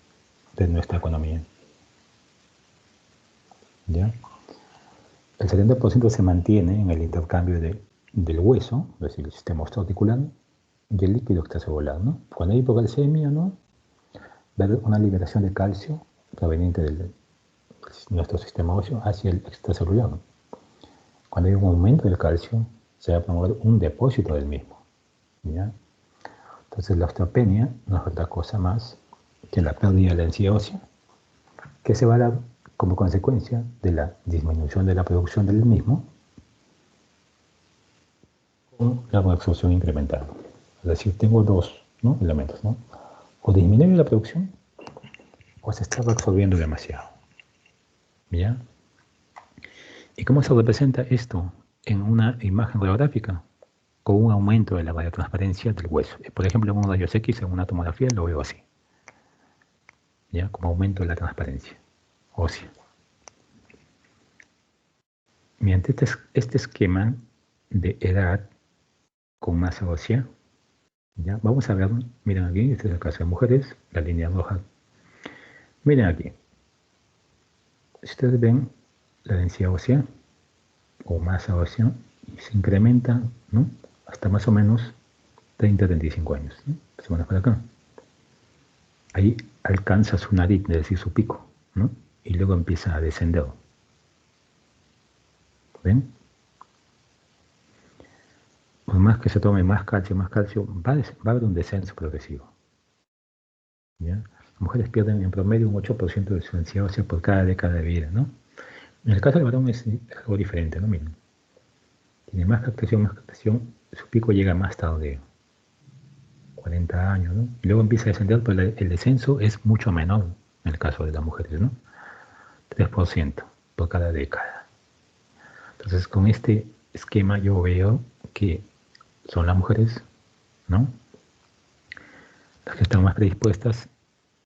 [SPEAKER 1] de nuestra economía. ¿Ya? El 70% se mantiene en el intercambio del hueso, es decir, el sistema osteoarticular, y el líquido extracelular, ¿no? Cuando hay hipocalcemia, ¿no? Va a haber una liberación de calcio proveniente de nuestro sistema óseo hacia el extracelular, ¿no? Cuando hay un aumento del calcio, se va a promover un depósito del mismo, ¿ya? Entonces la osteopenia no es otra cosa más que la pérdida de la densidad ósea, que se va a dar como consecuencia de la disminución de la producción del mismo con la absorción incremental. Es decir, tengo dos, ¿no? Elementos, ¿no? O disminuye la producción o se está absorbiendo demasiado. ¿Ya? ¿Y cómo se representa esto en una imagen radiográfica? Con un aumento de la radiotransparencia del hueso. Por ejemplo, en un rayos X, en una tomografía, lo veo así. ¿Ya? Como aumento de la transparencia ósea. Mediante este esquema de edad con masa ósea, ¿ya? Vamos a ver, miren aquí, este es el caso de mujeres, la línea roja. Miren aquí. Si ustedes ven la densidad ósea o masa ósea, se incrementa, ¿no? Hasta más o menos 30-35 años, ¿no? Se van para acá. Ahí alcanza su nariz, es decir, su pico, ¿no? Y luego empieza a descender. ¿Ven? Por más que se tome más calcio, va a haber un descenso progresivo. ¿Ya? Las mujeres pierden en promedio un 8% de su densidad ósea por cada década de vida, ¿no? En el caso del varón es algo diferente, ¿no? Miren. Tiene más captación, su pico llega más tarde, 40 años, ¿no? Y luego empieza a descender, pero el descenso es mucho menor en el caso de las mujeres, ¿no? 3% por cada década. Entonces, con este esquema yo veo que son las mujeres, ¿no? Las que están más predispuestas,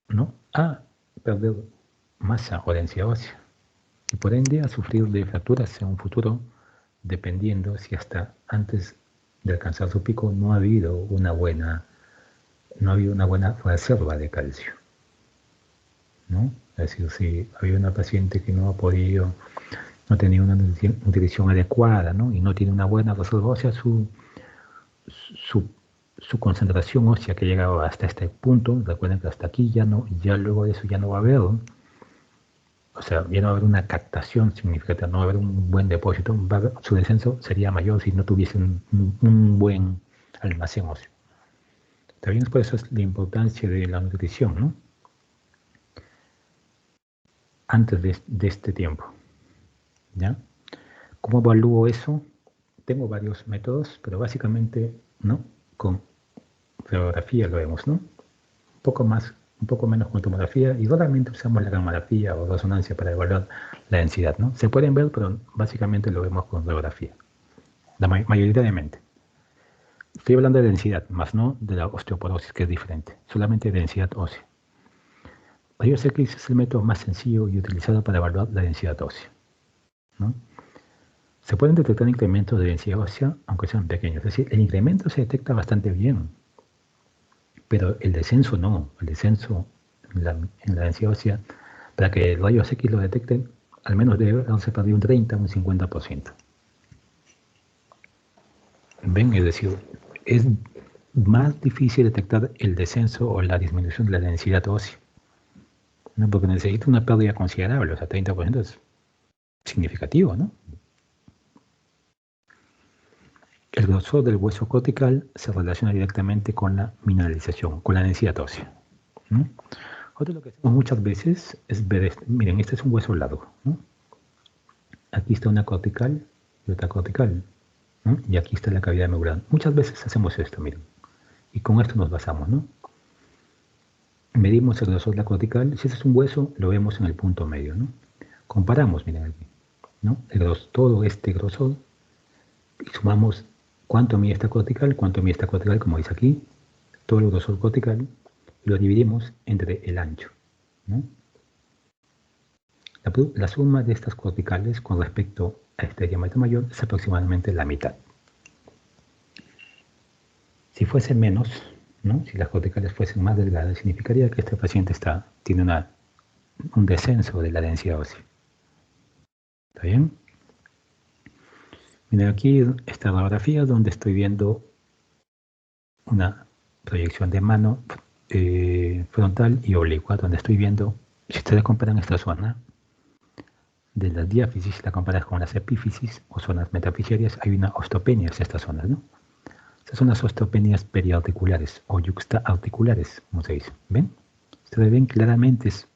[SPEAKER 1] ¿no? A perder masa o densidad ósea y por ende a sufrir de fracturas en un futuro, dependiendo si hasta antes de alcanzar su pico no ha habido una buena reserva de calcio, ¿no? Es decir, si había una paciente que no ha podido, no tenía una nutrición adecuada, ¿no? Y no tiene una buena reserva ósea, su concentración ósea que llegaba hasta este punto, recuerden que hasta aquí ya luego de eso ya no va a haber, ¿no? O sea, ya no va a haber una captación significativa, no va a haber un buen depósito, su descenso sería mayor si no tuviese un buen almacén óseo. También es por eso es la importancia de la nutrición, ¿no? Antes de este tiempo, ¿ya? ¿Cómo evalúo eso? Tengo varios métodos, pero básicamente, ¿no? Con radiografía lo vemos, ¿no? Poco más, un poco menos con tomografía y raramente usamos la gamografía o resonancia para evaluar la densidad, ¿no? Se pueden ver, pero básicamente lo vemos con radiografía, mayoritariamente. Estoy hablando de densidad, más no de la osteoporosis, que es diferente, solamente densidad ósea. Rayos X es el método más sencillo y utilizado para evaluar la densidad ósea, ¿no? Se pueden detectar incrementos de densidad ósea, aunque sean pequeños. Es decir, el incremento se detecta bastante bien, pero el descenso no. El descenso en la densidad ósea, para que el rayos X lo detecten, al menos debe haberse perdido un 30 o un 50%. ¿Ven? Es decir, es más difícil detectar el descenso o la disminución de la densidad ósea, ¿no? Porque necesita una pérdida considerable, o sea, 30% es significativo, ¿no? El grosor del hueso cortical se relaciona directamente con la mineralización, con la densidad ósea, ¿no? Otro de lo que hacemos muchas veces es ver, miren, este es un hueso largo, ¿no? Aquí está una cortical y otra cortical, ¿no? Y aquí está la cavidad medular. Muchas veces hacemos esto, miren, y con esto nos basamos, ¿no? Medimos el grosor de la cortical, si ese es un hueso, lo vemos en el punto medio, ¿no? Comparamos, miren aquí, ¿no? Todo este grosor y sumamos cuánto mide esta cortical, como dice aquí, todo el grosor cortical, y lo dividimos entre el ancho, ¿no? La suma de estas corticales con respecto a este diámetro mayor es aproximadamente la mitad. Si fuese menos, ¿no? Si las corticales fuesen más delgadas, significaría que este paciente tiene un descenso de la densidad ósea. ¿Está bien? Miren aquí esta radiografía donde estoy viendo una proyección de mano frontal y oblicua, donde estoy viendo, si ustedes comparan esta zona de las diáfisis, la comparas con las epífisis o zonas metafisarias, hay una osteopenia en estas zonas, ¿no? Estas son las osteopenias periarticulares o yuxtaarticulares, como se dice. ¿Ven? Ustedes ven claramente, es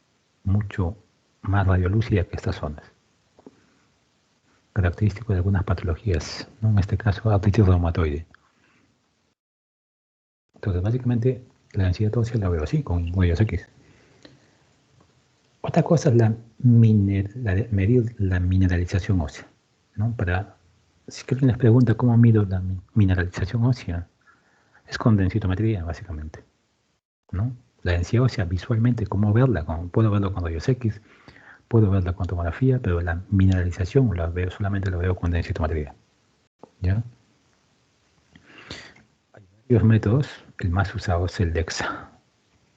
[SPEAKER 1] mucho más radiolúcida que estas zonas. Característico de algunas patologías, ¿no? En este caso, artritis reumatoide. Entonces, básicamente, la densidad ósea la veo así, con rayos X. Otra cosa es medir la mineralización ósea, ¿no? Si alguien les pregunta cómo mido la mineralización ósea, es con densitometría, básicamente, ¿no? La densidad ósea, visualmente, ¿cómo verla? Puedo verlo con rayos X, puedo verla con tomografía, pero la mineralización solamente la veo con densitometría, ¿ya? Hay varios métodos, el más usado es el DEXA.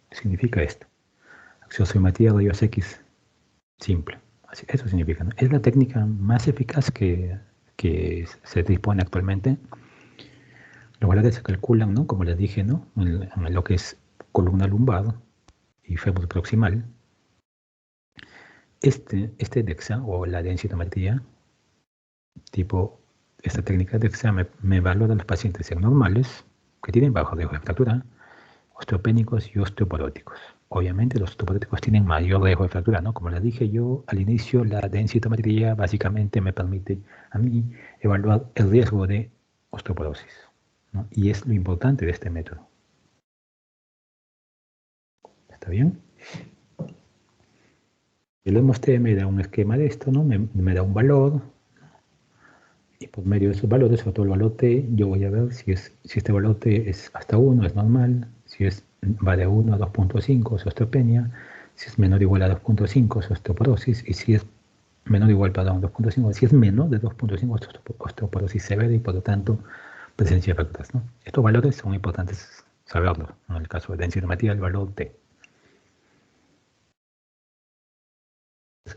[SPEAKER 1] ¿Qué significa esto? Axiosometría rayos X simple. Eso significa, ¿no? Es la técnica más eficaz que se dispone actualmente. Los valores se calculan, ¿no? Como les dije, ¿no? En lo que es columna lumbar y fémur proximal. Este DEXA o la densitometría, tipo esta técnica de DEXA, me valora a los pacientes normales que tienen bajo riesgo de fractura, osteopénicos y osteoporóticos. Obviamente los osteoporóticos tienen mayor riesgo de fractura, ¿no? Como les dije yo al inicio, la densitometría básicamente me permite a mí evaluar el riesgo de osteoporosis, ¿no? Y es lo importante de este método. ¿Está bien? El MOST me da un esquema de esto, ¿no? Me da un valor, y por medio de esos valores, sobre todo el valor T, yo voy a ver si este valor T es hasta 1, es normal, si va de 1 a 2.5, es osteopenia, si es menor o igual a 2.5, es osteoporosis, y si es menor o igual, perdón, 2.5, si es menor de 2.5, es osteoporosis severa y por lo tanto presencia de fracturas, ¿no? Estos valores son importantes saberlos, ¿no? En el caso de densitometría, el valor T.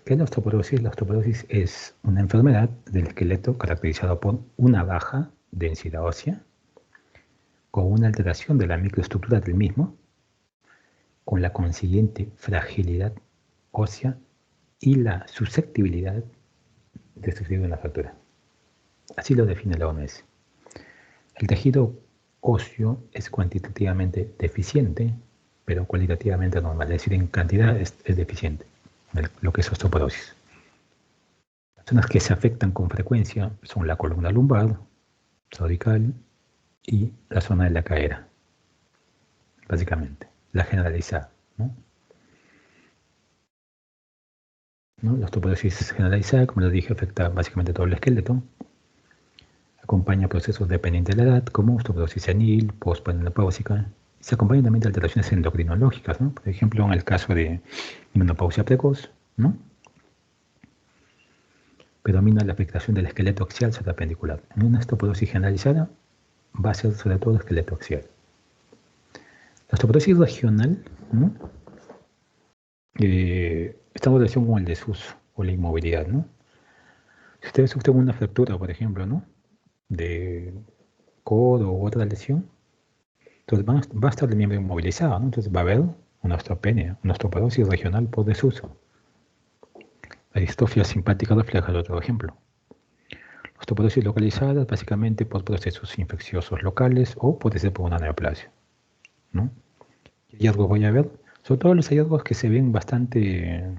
[SPEAKER 1] ¿Qué es la osteoporosis? La osteoporosis es una enfermedad del esqueleto caracterizada por una baja densidad ósea, con una alteración de la microestructura del mismo, con la consiguiente fragilidad ósea y la susceptibilidad de sufrir una fractura. Así lo define la OMS. El tejido óseo es cuantitativamente deficiente, pero cualitativamente normal. Es decir, en cantidad es deficiente, lo que es osteoporosis. Las zonas que se afectan con frecuencia son la columna lumbar, cervical y la zona de la cadera, básicamente, la generalizada, ¿no? La osteoporosis generalizada, como les dije, afecta básicamente todo el esqueleto. Acompaña procesos dependientes de la edad, como osteoporosis senil, postmenopáusica. Se acompaña también de alteraciones endocrinológicas, ¿no? Por ejemplo, en el caso de menopausia precoz, ¿no? Predomina la afectación del esqueleto axial sobre pendicular. En una osteoporosis generalizada va a ser sobre todo el esqueleto axial. La osteoporosis regional, ¿no? Está en relación con el desuso o la inmovilidad, ¿no? Si ustedes sufren una fractura, por ejemplo, ¿no? De codo u otra lesión, entonces va a estar el miembro inmovilizado, ¿no? Entonces va a haber una osteopenia, una osteoporosis regional por desuso. La distrofia simpática refleja el otro ejemplo. La osteoporosis localizada básicamente por procesos infecciosos locales o puede ser por una neoplasia, ¿no? ¿Qué hallazgos voy a ver? Sobre todo los hallazgos que se ven bastante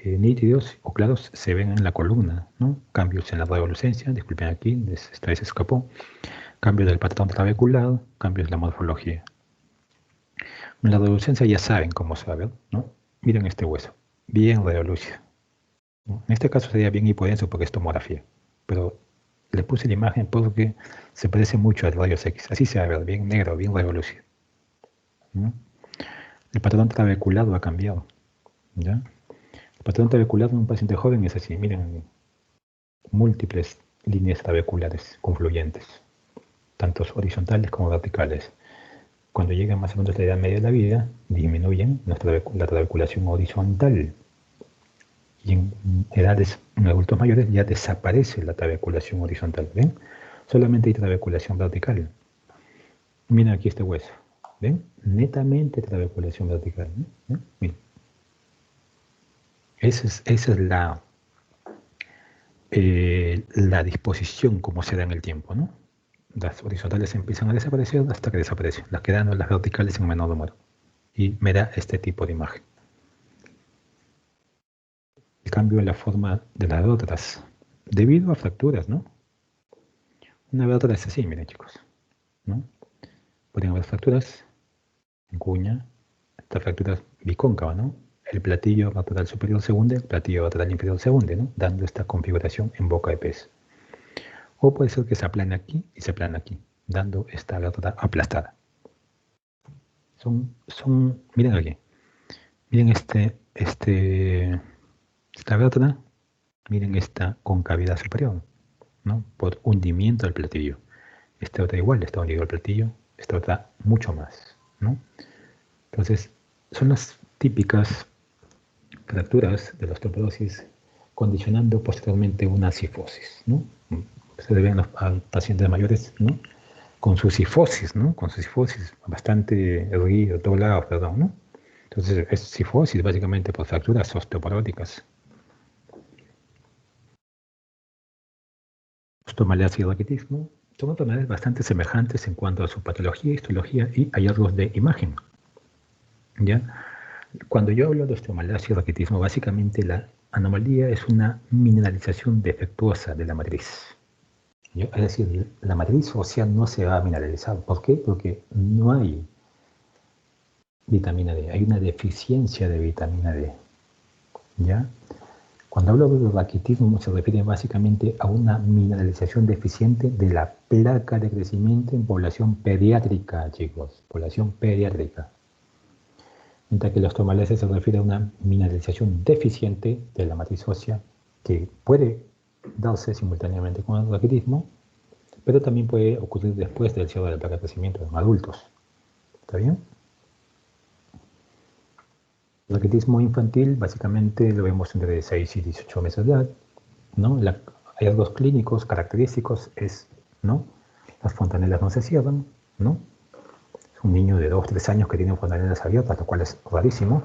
[SPEAKER 1] nítidos o claros se ven en la columna, ¿no? Cambios en la revolucencia, disculpen aquí, esta vez escapó. Cambios del patrón trabecular, cambios de la morfología. En la revolucencia ya saben cómo se va a ver, ¿no? Miren este hueso, bien revolucio, ¿no? En este caso sería bien hipodenso porque es tomografía, pero le puse la imagen porque se parece mucho al rayos X. Así se va a ver, bien negro, bien revolucio, ¿no? El patrón trabecular ha cambiado, ¿ya? El patrón trabecular en un paciente joven es así, miren, múltiples líneas trabeculares confluyentes, tanto horizontales como verticales. Cuando llegan más o menos a la edad media de la vida, disminuyen la trabeculación horizontal. Y en edades, en adultos mayores, ya desaparece la trabeculación horizontal. ¿Ven? Solamente hay trabeculación vertical. Miren aquí este hueso. ¿Ven? Netamente trabeculación vertical. ¿Ven? Miren. Esa es la disposición como se da en el tiempo, ¿no? Las horizontales empiezan a desaparecer hasta que desaparecen. Las quedan las verticales en menor número. Y me da este tipo de imagen. El cambio en la forma de las vértebras, debido a fracturas, ¿no? Una vértebra es así, miren chicos, ¿no? Pueden haber fracturas en cuña, estas fracturas bicóncavas, ¿no? El platillo vertebral superior se hunde, el platillo vertebral inferior se hunde, ¿no? Dando esta configuración en boca de pez. O puede ser que se aplane aquí y se aplane aquí, dando esta vértebra aplastada. Miren aquí, miren esta vértebra, miren esta concavidad superior, ¿no? Por hundimiento del platillo. Esta otra igual, está hundido el platillo, esta otra mucho más, ¿no? Entonces, son las típicas fracturas de la osteoporosis condicionando posteriormente una cifosis, ¿no? Se ven a pacientes mayores, ¿no? Con su cifosis, ¿no? Con su cifosis bastante erguido, doblado, perdón, ¿no? Entonces, es cifosis básicamente por fracturas osteoporóticas. Osteomalacia y raquitismo son enfermedades bastante semejantes en cuanto a su patología, histología y hallazgos de imagen, ¿ya? Cuando yo hablo de osteomalacia y raquitismo, básicamente la anomalía es una mineralización defectuosa de la matriz. Es decir, la matriz ósea no se va a mineralizar. ¿Por qué? Porque no hay vitamina D, hay una deficiencia de vitamina D, ¿ya? Cuando hablo de raquitismo se refiere básicamente a una mineralización deficiente de la placa de crecimiento en población pediátrica, chicos, población pediátrica. Mientras que la osteomalacia se refiere a una mineralización deficiente de la matriz ósea que puede darse simultáneamente con el raquitismo, pero también puede ocurrir después del cierre de la placa de crecimiento en adultos. ¿Está bien? El raquitismo infantil básicamente lo vemos entre 6 y 18 meses de edad, ¿no? Hallazgos clínicos característicos es, ¿no? Las fontanelas no se cierran, ¿no? Es un niño de 2 o 3 años que tiene fontanelas abiertas, lo cual es rarísimo,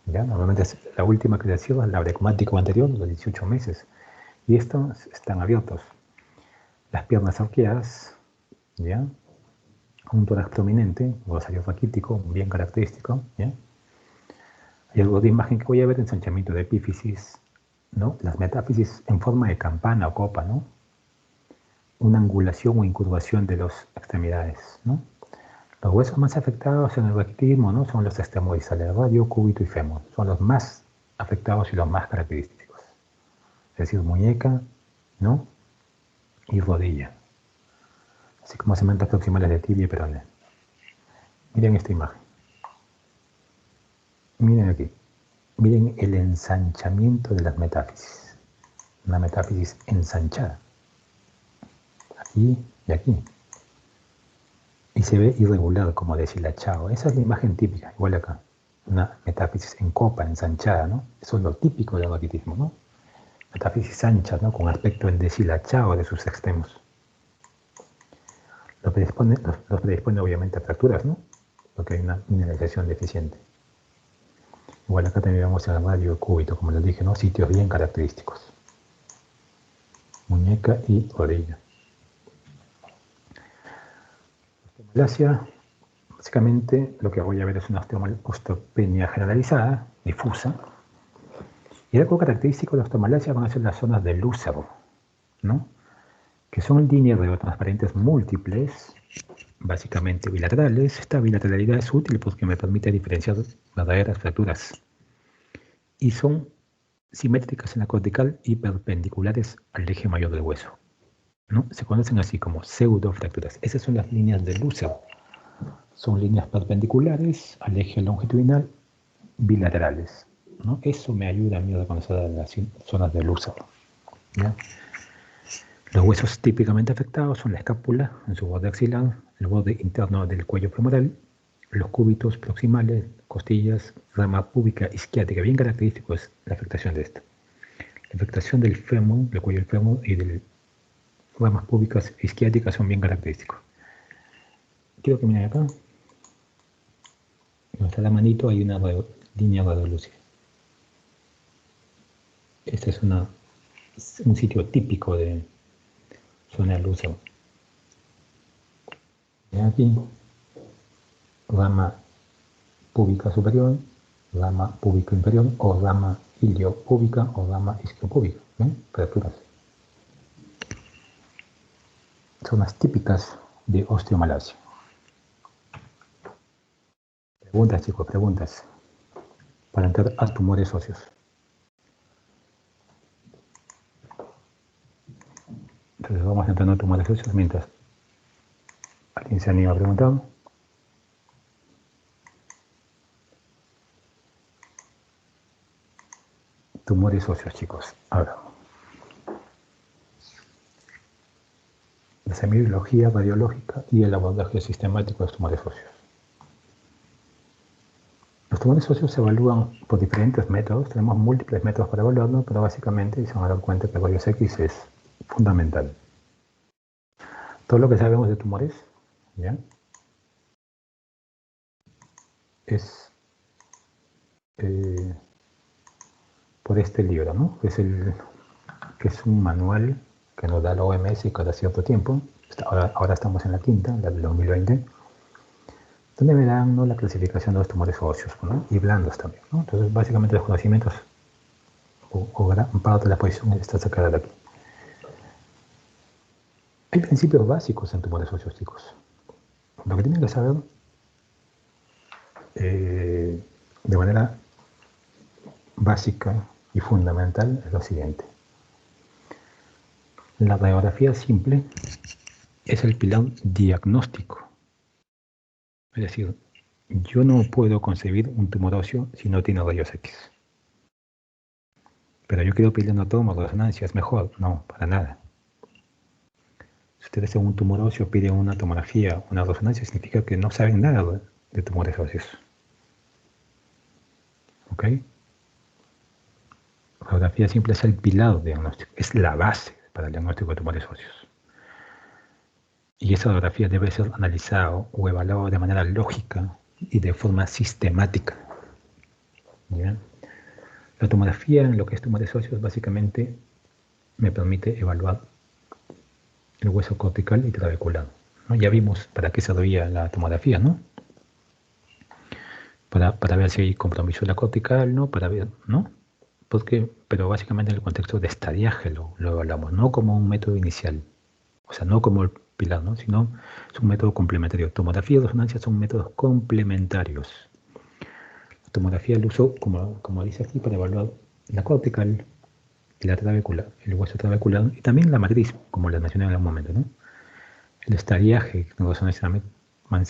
[SPEAKER 1] ¿ya? Normalmente la última que se cierra es la brecmático anterior, los 18 meses, y estos están abiertos. las piernas arqueadas, ¿ya? Un tórax prominente, un rosario raquítico, bien característico, ¿ya? Y algo de imagen que voy a ver, ensanchamiento de epífisis, ¿no? Las metáfisis en forma de campana o copa, ¿no? Una angulación o incurvación de las extremidades, ¿no? Los huesos más afectados en el raquitismo, ¿no? Son los extremodisales, radio, cúbito y fémur. Son los más afectados y los más característicos. Es decir, muñeca, ¿no? Y rodilla. Así como segmentos proximales de tibia y peroné. Miren esta imagen. Miren aquí. Miren el ensanchamiento de las metáfisis. Una metáfisis ensanchada. Aquí y aquí. Y se ve irregular, como deshilachado. Esa es la imagen típica, igual acá. Una metáfisis en copa, ensanchada, ¿no? Eso es lo típico del raquitismo, ¿no? Metáfisis anchas, ¿no? Con aspecto deshilachado de sus extremos. Los predispone obviamente a fracturas, ¿no? Porque hay una mineralización deficiente. Igual acá también vemos el radio cúbito, como les dije, ¿no? Sitios bien característicos. Muñeca y rodilla. Osteomalacia, básicamente lo que voy a ver es una osteopenia generalizada, difusa. Y algo característico de la osteomalacia van a ser las zonas de Lúcer, ¿no? Que son líneas transparentes múltiples, básicamente bilaterales. Esta bilateralidad es útil porque me permite diferenciar verdaderas fracturas. Y son simétricas en la cortical y perpendiculares al eje mayor del hueso, ¿no? Se conocen así como pseudofracturas. Esas son las líneas de Lúcer. Son líneas perpendiculares al eje longitudinal bilaterales, ¿no? Eso me ayuda a mí a reconocer las zonas de Lúcer, ¿ya? Los huesos típicamente afectados son la escápula en su borde axilar, el borde interno del cuello femoral, los cúbitos proximales, costillas, rama púbica isquiática. Bien característico es la afectación de esta. La afectación del fémur, del cuello del fémur y de ramas púbicas isquiáticas son bien característicos. Quiero que miren acá. Donde está la manito hay una línea radiolúcida. Este es un sitio típico de zona de Lúcer. Y aquí, rama púbica superior, rama púbica inferior, o rama iliopúbica o rama isquiopúbica. ¿Ven? Fracturas. Zonas típicas de osteomalacia. Preguntas, chicos, preguntas. Para entrar a tumores óseos. Entonces vamos entrando a tumores óseos mientras alguien se anima a preguntar. Tumores óseos, chicos. Ahora. La semibiología radiológica y el abordaje sistemático de los tumores óseos. Los tumores óseos se evalúan por diferentes métodos. Tenemos múltiples métodos para evaluarlo, pero básicamente se van a dar cuenta que el rayos X es fundamental. Todo lo que sabemos de tumores, ¿ya? Es por este libro, ¿no? Que es un manual que nos da la OMS cada cierto tiempo. Ahora estamos en la quinta, la del 2020, donde me dan, ¿no?, la clasificación de los tumores óseos, ¿no?, y blandos también, ¿no? Entonces, básicamente los conocimientos o gran parte de la posición está sacada de aquí. Hay principios básicos en tumores óseos, chicos. Lo que tienen que saber de manera básica y fundamental es lo siguiente. La radiografía simple es el pilar diagnóstico. Es decir, yo no puedo concebir un tumor óseo si no tiene rayos X. Pero yo quiero pedirle una toma o resonancia, ¿es mejor? No, para nada. Si ustedes en un tumor óseo piden una tomografía, una resonancia, significa que no saben nada de tumores óseos. ¿Ok? La radiografía simple es el pilar diagnóstico, es la base para el diagnóstico de tumores óseos. Y esa radiografía debe ser analizada o evaluada de manera lógica y de forma sistemática. ¿Ya? La tomografía en lo que es tumores óseos básicamente me permite evaluar el hueso cortical y trabecular, ¿no? Ya vimos para qué servía la tomografía, ¿no? Para ver si hay compromiso de la cortical, ¿no? Para ver, ¿no? Pero básicamente en el contexto de estadiaje lo evaluamos, no como un método inicial, o sea, no como el pilar, ¿no? Sino es un método complementario. Tomografía y resonancia son métodos complementarios. La tomografía lo uso, como dice aquí, para evaluar la cortical y la trabecular, el hueso trabecular, y también la matriz, como les mencioné en algún momento, ¿no? El estadiaje con resonancia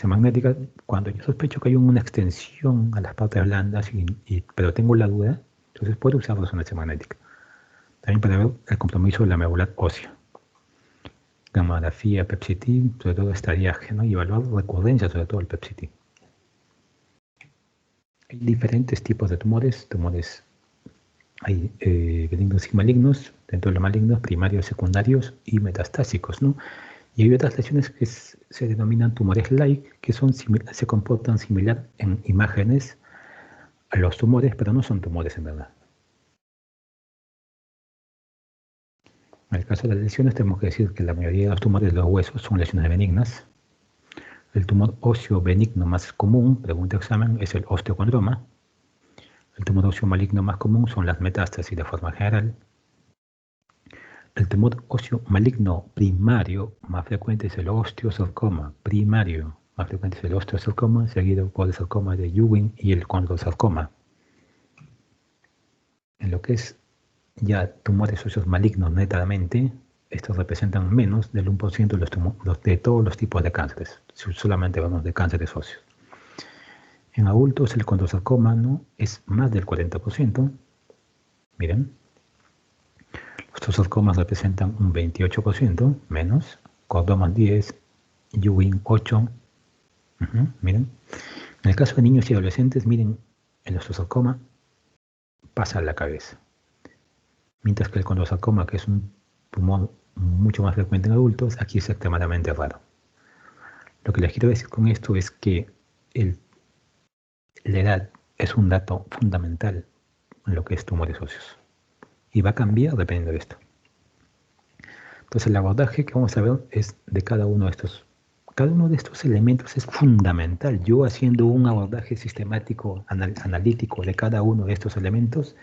[SPEAKER 1] magnética, cuando yo sospecho que hay una extensión a las partes blandas, pero tengo la duda, entonces puedo usar resonancia magnética. También para ver el compromiso de la médula ósea. Gamografía, PET-CT, sobre todo estadiaje, ¿no? Y evaluar recurrencia, sobre todo el PET-CT. Hay diferentes tipos de tumores. Hay benignos y malignos, dentro de los malignos, primarios, secundarios y metastásicos, ¿no? Y hay otras lesiones que se denominan tumores like, que se comportan similar en imágenes a los tumores, pero no son tumores en verdad. En el caso de las lesiones, tenemos que decir que la mayoría de los tumores de los huesos son lesiones benignas. El tumor óseo benigno más común, pregunta examen, es el osteocondroma. El tumor óseo maligno más común son las metástasis de forma general. El tumor óseo maligno primario más frecuente es el osteosarcoma primario. Más frecuente es el osteosarcoma, seguido por el sarcoma de Ewing y el condrosarcoma. En lo que es ya tumores óseos malignos netamente, estos representan menos del 1% de todos los tipos de cánceres, si solamente hablamos de cánceres óseos. En adultos el condrosarcoma no es más del 40%. Miren, los osteosarcomas representan un 28% menos, cordomas 10, Ewing 8. Miren, en el caso de niños y adolescentes, miren, el osteosarcoma pasa a la cabeza. Mientras que el condrosarcoma, que es un tumor mucho más frecuente en adultos, aquí es extremadamente raro. Lo que les quiero decir con esto es que la edad es un dato fundamental en lo que es tumores óseos. Y va a cambiar dependiendo de esto. Entonces el abordaje que vamos a ver es de cada uno de estos. Cada uno de estos elementos es fundamental. Yo haciendo un abordaje sistemático, analítico de cada uno de estos elementos,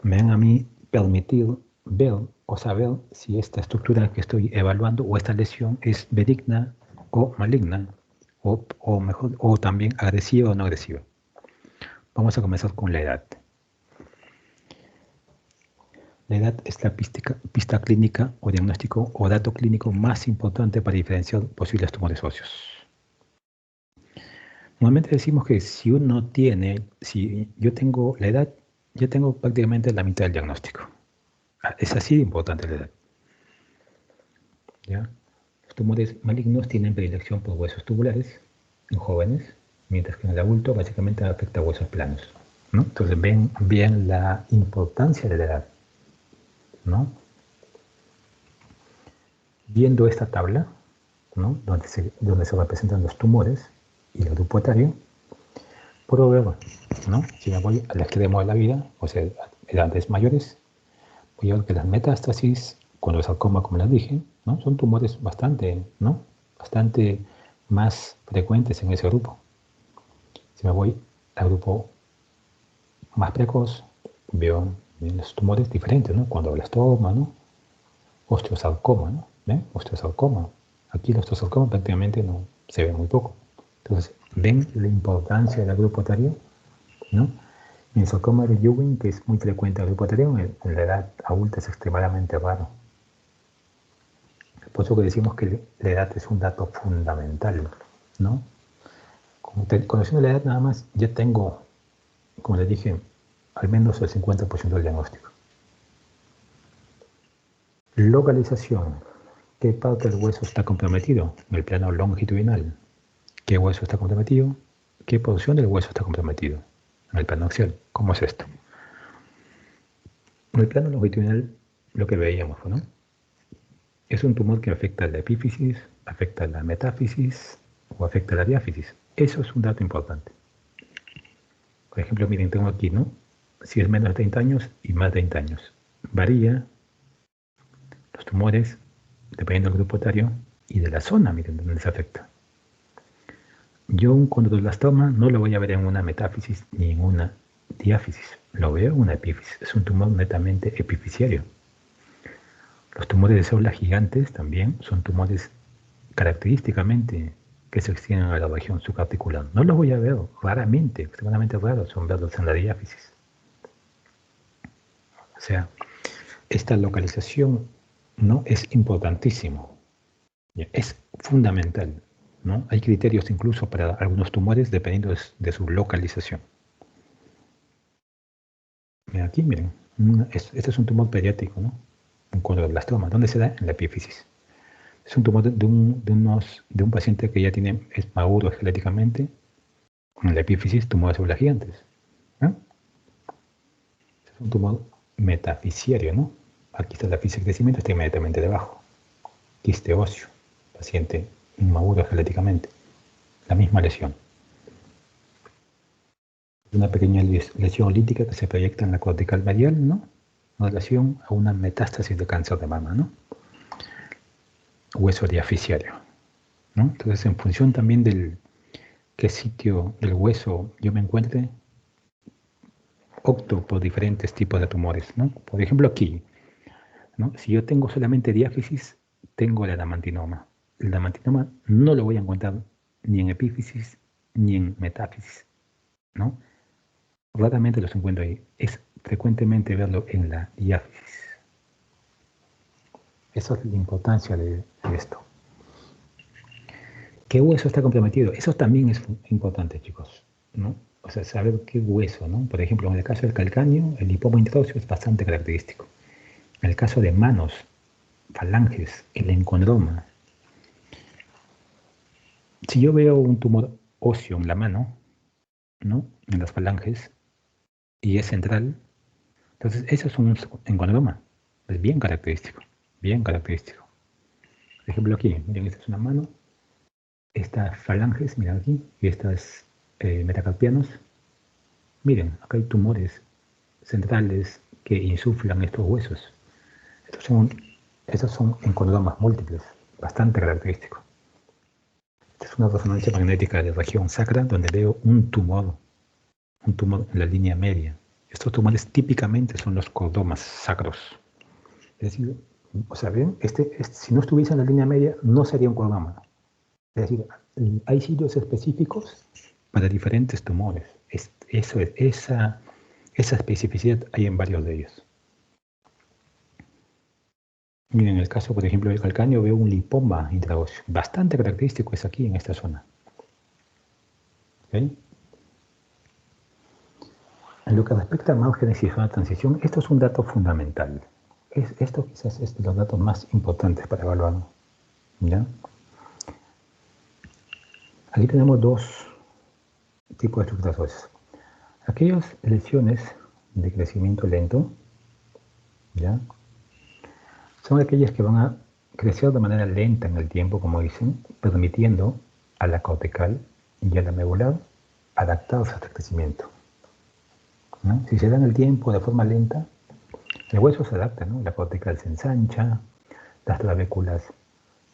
[SPEAKER 1] me van a mí permitir ver o saber si esta estructura que estoy evaluando o esta lesión es benigna o maligna, o también agresiva o no agresiva. Vamos a comenzar con la edad. La edad es la pista clínica o diagnóstico o dato clínico más importante para diferenciar posibles tumores óseos. Normalmente decimos que si yo tengo la edad, ya tengo prácticamente la mitad del diagnóstico. Es así de importante la edad. ¿Ya? Los tumores malignos tienen predilección por huesos tubulares en jóvenes, mientras que en el adulto básicamente afecta a huesos planos, ¿no? Entonces ven bien la importancia de la edad, ¿no? Viendo esta tabla, ¿no? donde se representan los tumores y el grupo etario, puedo ver, ¿no? Si me voy al extremo de la vida, o sea, edades mayores, voy a ver que las metástasis, cuando sarcoma, como les dije, ¿no? Son tumores bastante más frecuentes en ese grupo. Si me voy al grupo más precoz, veo los tumores diferentes, ¿no? Cuando blastoma, ¿no? Osteosarcoma, ¿no? ¿Ven? Osteosarcoma. Aquí el osteosarcoma prácticamente no se ve muy poco. Entonces, ven la importancia del grupo etario, ¿no? Y el sarcoma de Ewing, que es muy frecuente en el grupo etario, en la edad adulta es extremadamente raro. Por eso que decimos que la edad es un dato fundamental, ¿no? Conociendo la edad nada más, ya tengo, como les dije, al menos el 50% del diagnóstico. Localización. ¿Qué parte del hueso está comprometido? En el plano longitudinal. ¿Qué hueso está comprometido? ¿Qué porción del hueso está comprometido? En el plano axial. ¿Cómo es esto? En el plano longitudinal, lo que veíamos, ¿no? Es un tumor que afecta a la epífisis, afecta a la metáfisis o afecta a la diáfisis. Eso es un dato importante. Por ejemplo, miren, tengo aquí, ¿no? Si es menos de 30 años y más de 30 años. Varía los tumores dependiendo del grupo etario y de la zona, miren, donde se afecta. Yo un condroblastoma no lo voy a ver en una metáfisis ni en una diáfisis, lo veo en una epífisis, es un tumor netamente epifisiario. Los tumores de células gigantes también son tumores característicamente que se extienden a la región subarticular. No los voy a ver, raramente, extremadamente raros son verlos en la diáfisis. O sea, esta localización, ¿no?, es importantísimo, es fundamental, ¿no? Hay criterios incluso para algunos tumores dependiendo de su localización. Aquí, miren, este es un tumor pediátrico, ¿no? Un condroblastoma. ¿Dónde se da? En la epífisis. Es un tumor de un paciente que ya es maduro genéticamente, en la epífisis, tumor de células gigantes. ¿No? Es un tumor metafisiario, ¿no? Aquí está la fisa de crecimiento, está inmediatamente debajo. Quiste óseo, paciente inmaduro genéticamente. La misma lesión. Una pequeña lesión lítica que se proyecta en la cortical medial, ¿no? En relación a una metástasis de cáncer de mama, ¿no? Hueso diafisiario, ¿no? Entonces, en función también del qué sitio del hueso yo me encuentre, opto por diferentes tipos de tumores, ¿no? Por ejemplo, aquí, ¿no? Si yo tengo solamente diáfisis, tengo el adamantinoma. El adamantinoma no lo voy a encontrar ni en epífisis ni en metáfisis, ¿no? Raramente los encuentro ahí. Es frecuentemente verlo en la diáfisis. Esa es la importancia de esto. ¿Qué hueso está comprometido? Eso también es importante, chicos, ¿no? O sea, saber qué hueso, ¿no? Por ejemplo, en el caso del calcáneo, el lipoma intróseo es bastante característico. En el caso de manos, falanges, el encondroma. Si yo veo un tumor óseo en la mano, ¿no?, en las falanges, y es central, entonces eso es un encondroma. Es bien característico, bien característico. Por ejemplo, aquí, miren, esta es una mano, estas falanges, miren aquí, y estas metacarpianos. Miren, acá hay tumores centrales que insuflan estos huesos. Estos son encondromas múltiples, bastante característicos. Esta es una resonancia magnética de región sacra donde veo un tumor en la línea media. Estos tumores típicamente son los cordomas sacros. Es decir, o sea, ¿ven? Si no estuviese en la línea media, no sería un cordoma. Es decir, hay sitios específicos para diferentes tumores. Esa especificidad hay en varios de ellos. Miren, en el caso, por ejemplo, del calcáneo, veo un lipoma intraóseo. Bastante característico es aquí, en esta zona. ¿Okay? En lo que respecta a márgenes y zona de transición, esto es un dato fundamental. Esto quizás es de los datos más importantes para evaluar. ¿Ya? Aquí tenemos dos tipos de estructuras óseas. Aquellas lesiones de crecimiento lento, ¿ya?, son aquellas que van a crecer de manera lenta en el tiempo, como dicen, permitiendo a la cortical y a la medular adaptarse a este crecimiento, ¿no? Si se da en el tiempo de forma lenta, el hueso se adapta, ¿no? La cortical se ensancha, las trabéculas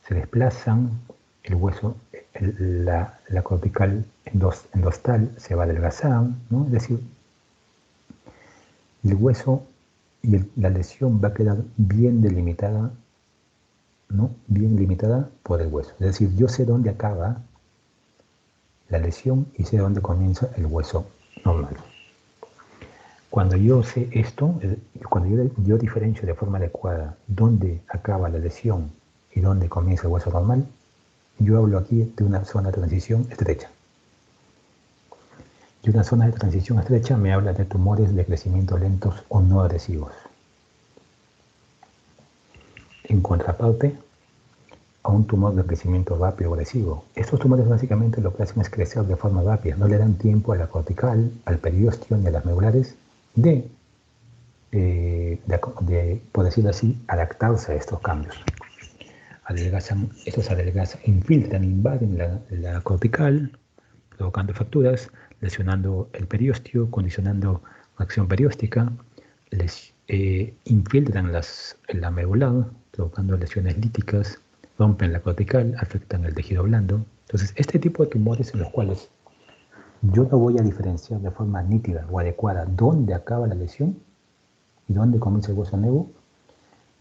[SPEAKER 1] se desplazan, el hueso, la cortical endostal se va a adelgazar, ¿no? Es decir, el hueso y la lesión va a quedar bien delimitada, ¿no?, bien limitada por el hueso. Es decir, yo sé dónde acaba la lesión y sé dónde comienza el hueso normal. Cuando yo sé esto, cuando yo diferencio de forma adecuada dónde acaba la lesión y dónde comienza el hueso normal, yo hablo aquí de una zona de transición estrecha. Y una zona de transición estrecha me habla de tumores de crecimiento lentos o no agresivos. En contraparte a un tumor de crecimiento rápido o agresivo. Estos tumores básicamente lo que hacen es crecer de forma rápida, no le dan tiempo a la cortical, al periósteo ni a las medulares de, por decirlo así, adaptarse a estos cambios. Estos adelgazan, infiltran, invaden la cortical, provocando fracturas, lesionando el periósteo, condicionando la acción perióstica, infiltran la medular, provocando lesiones líticas, rompen la cortical, afectan el tejido blando. Entonces, este tipo de tumores en los cuales yo no voy a diferenciar de forma nítida o adecuada dónde acaba la lesión y dónde comienza el hueso nuevo,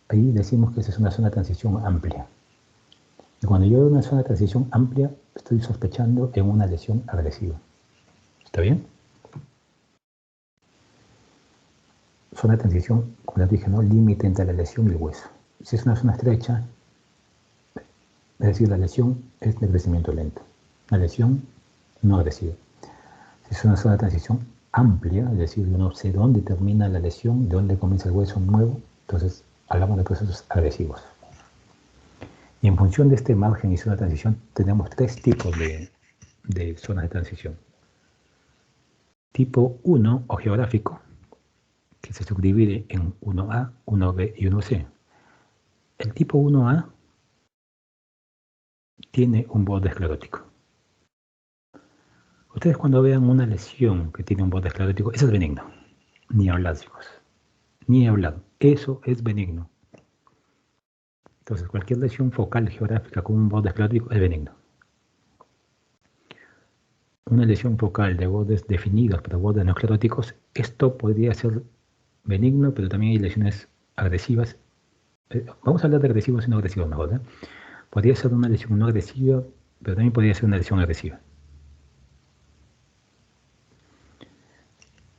[SPEAKER 1] ahí decimos que esa es una zona de transición amplia. Y cuando yo veo una zona de transición amplia, estoy sospechando en una lesión agresiva. ¿Está bien? Zona de transición, como les dije, ¿no? Límite entre la lesión y el hueso. Si es una zona estrecha, es decir, la lesión es de crecimiento lento. La lesión no agresiva. Si es una zona de transición amplia, es decir, yo no sé dónde termina la lesión, de dónde comienza el hueso nuevo, entonces hablamos de procesos agresivos. Y en función de este margen y zona de transición, tenemos tres tipos de zonas de transición. Tipo 1 o geográfico, que se subdivide en 1A, 1B y 1C. El tipo 1A tiene un borde esclerótico. Ustedes cuando vean una lesión que tiene un borde esclerótico, eso es benigno. Ni hablar, chicos. Ni hablar. Eso es benigno. Entonces, cualquier lesión focal geográfica con un borde esclerótico es benigno. Una lesión focal de bordes definidos pero bordes no escleróticos, esto podría ser benigno, pero también hay lesiones agresivas. Vamos a hablar de agresivos y no agresivos mejor. Podría ser una lesión no agresiva, pero también podría ser una lesión agresiva.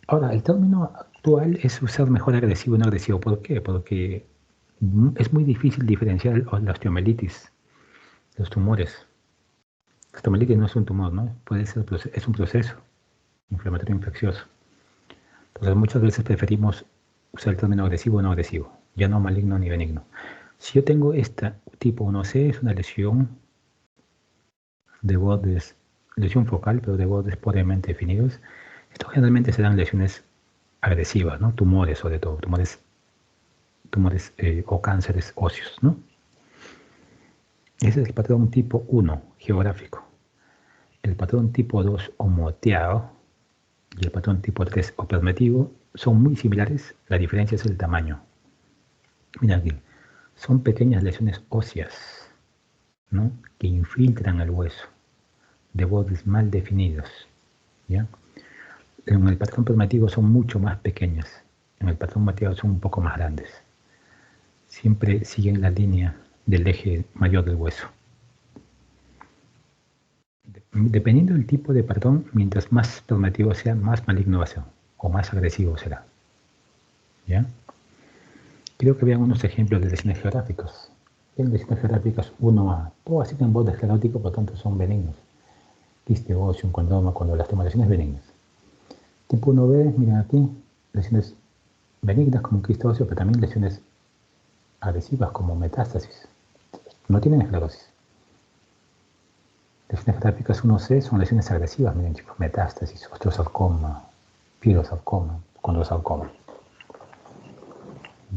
[SPEAKER 1] Ahora, el término actual es usar mejor agresivo y no agresivo. ¿Por qué? Porque es muy difícil diferenciar la osteomelitis, los tumores. La osteomelitis no es un tumor, ¿no? Es un proceso inflamatorio infeccioso. Entonces muchas veces preferimos usar el término agresivo o no agresivo, ya no maligno ni benigno. Si yo tengo esta tipo 1C, es una lesión de bordes, lesión focal, pero de bordes pobremente definidos. Esto generalmente se dan lesiones agresivas, ¿no? Tumores sobre todo, tumores o cánceres óseos, ¿no? Ese es el patrón tipo 1, geográfico. El patrón tipo 2, o moteado, y el patrón tipo 3, o permitivo, son muy similares, la diferencia es el tamaño. Mira aquí, son pequeñas lesiones óseas, ¿no? Que infiltran el hueso, de bordes mal definidos, ¿ya? En el patrón permitivo son mucho más pequeñas, en el patrón moteado son un poco más grandes. Siempre siguen la línea del eje mayor del hueso. Dependiendo del tipo de patrón, mientras más permitivo sea, más maligno va a ser, o más agresivo será, ¿ya? Creo que vean unos ejemplos de lesiones geográficas. En lesiones geográficas 1A, todas tienen bordes escleróticos, por lo tanto son benignos. Quiste óseo, un condoma, cuando las lesiones benignas. Tipo 1B, miren aquí, lesiones benignas como un quiste óseo, pero también lesiones agresivas como metástasis. No tienen esclerosis. Lesiones geográficas 1C son lesiones agresivas, miren chicos, metástasis, osteosarcoma, fibrosarcoma, condrosarcoma.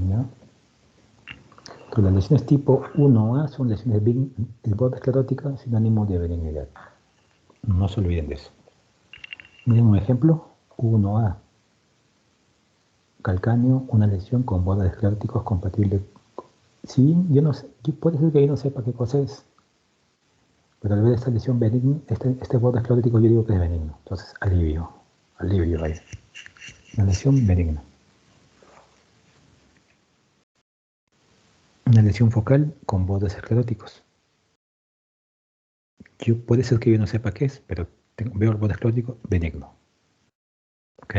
[SPEAKER 1] ¿Ya? Entonces, las lesiones tipo 1A son lesiones del borde esclerótica, sinónimo de benignidad. No se olviden de eso. Miren un ejemplo, 1A. Calcáneo, una lesión con bordes escleróticos compatible. Sí, yo no sé, puede ser que yo no sepa qué cosa es, pero al ver esta lesión benigna, este borde esclerótico yo digo que es benigno. Entonces, alivio ahí. Una lesión benigna. Una lesión focal con bordes escleróticos. Puede ser que yo no sepa qué es, pero veo el borde esclerótico benigno. ¿Ok?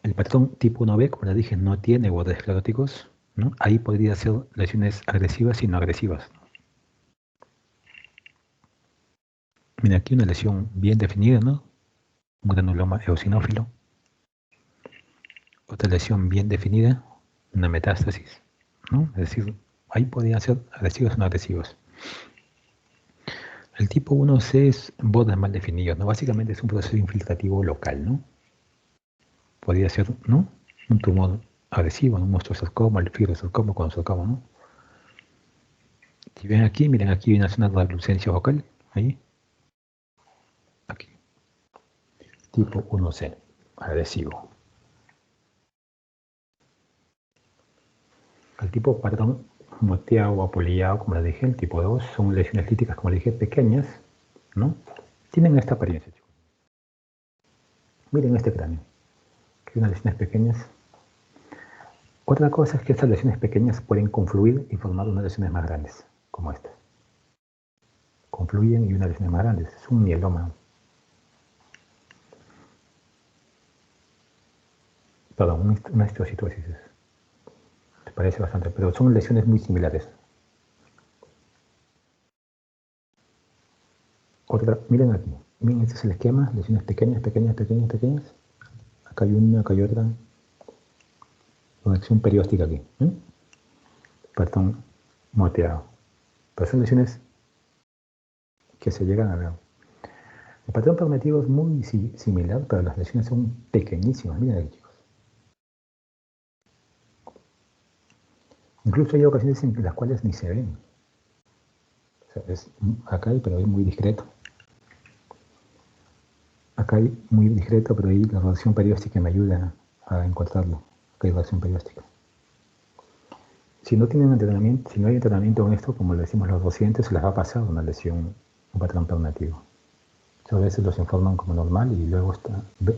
[SPEAKER 1] El patrón tipo 1B, como les dije, no tiene bordes escleróticos, ¿no? Ahí podría ser lesiones agresivas y no agresivas. Mira, aquí una lesión bien definida, ¿no? Un granuloma eosinófilo. Otra lesión bien definida, una metástasis, ¿no? Es decir, ahí podrían ser agresivos o no agresivos. El tipo 1C es bordes mal definidos, ¿no? Básicamente es un proceso infiltrativo local, ¿no? Podría ser, ¿no? Un tumor agresivo, ¿no? Un osteosarcoma, el fibrosarcoma, condrosarcoma, ¿no? Si ven aquí, miren aquí hay una zona de adolescencia vocal, ahí, aquí. Tipo 1C, agresivo. El tipo patrón moteado o apolillado, como les dije, el tipo 2, son lesiones líticas, como les dije, pequeñas, ¿no? Tienen esta apariencia, chicos. Miren este cráneo, que unas lesiones pequeñas. Otra cosa es que estas lesiones pequeñas pueden confluir y formar unas lesiones más grandes, como esta. Confluyen y unas lesiones más grandes. Es un mieloma. Perdón, una histiocytosis. Me parece bastante, pero son lesiones muy similares. Otra, miren aquí. Miren, este es el esquema. Lesiones pequeñas, pequeñas, pequeñas, pequeñas. Acá hay una, acá hay otra. Conexión perióstica aquí. Patrón moteado. Pero son lesiones que se llegan a ver. El patrón permitivo es muy similar, pero las lesiones son pequeñísimas. Miren aquí, chicos. Incluso hay ocasiones en las cuales ni se ven. O sea, acá hay, pero es muy discreto. Acá hay muy discreto, pero ahí la reacción perióstica me ayuda a encontrarlo. Acá hay reacción perióstica. Si no tienen entrenamiento, si no hay entrenamiento en esto, como le decimos los docentes, se les va a pasar una lesión, un patrón permeativo. A veces los informan como normal y luego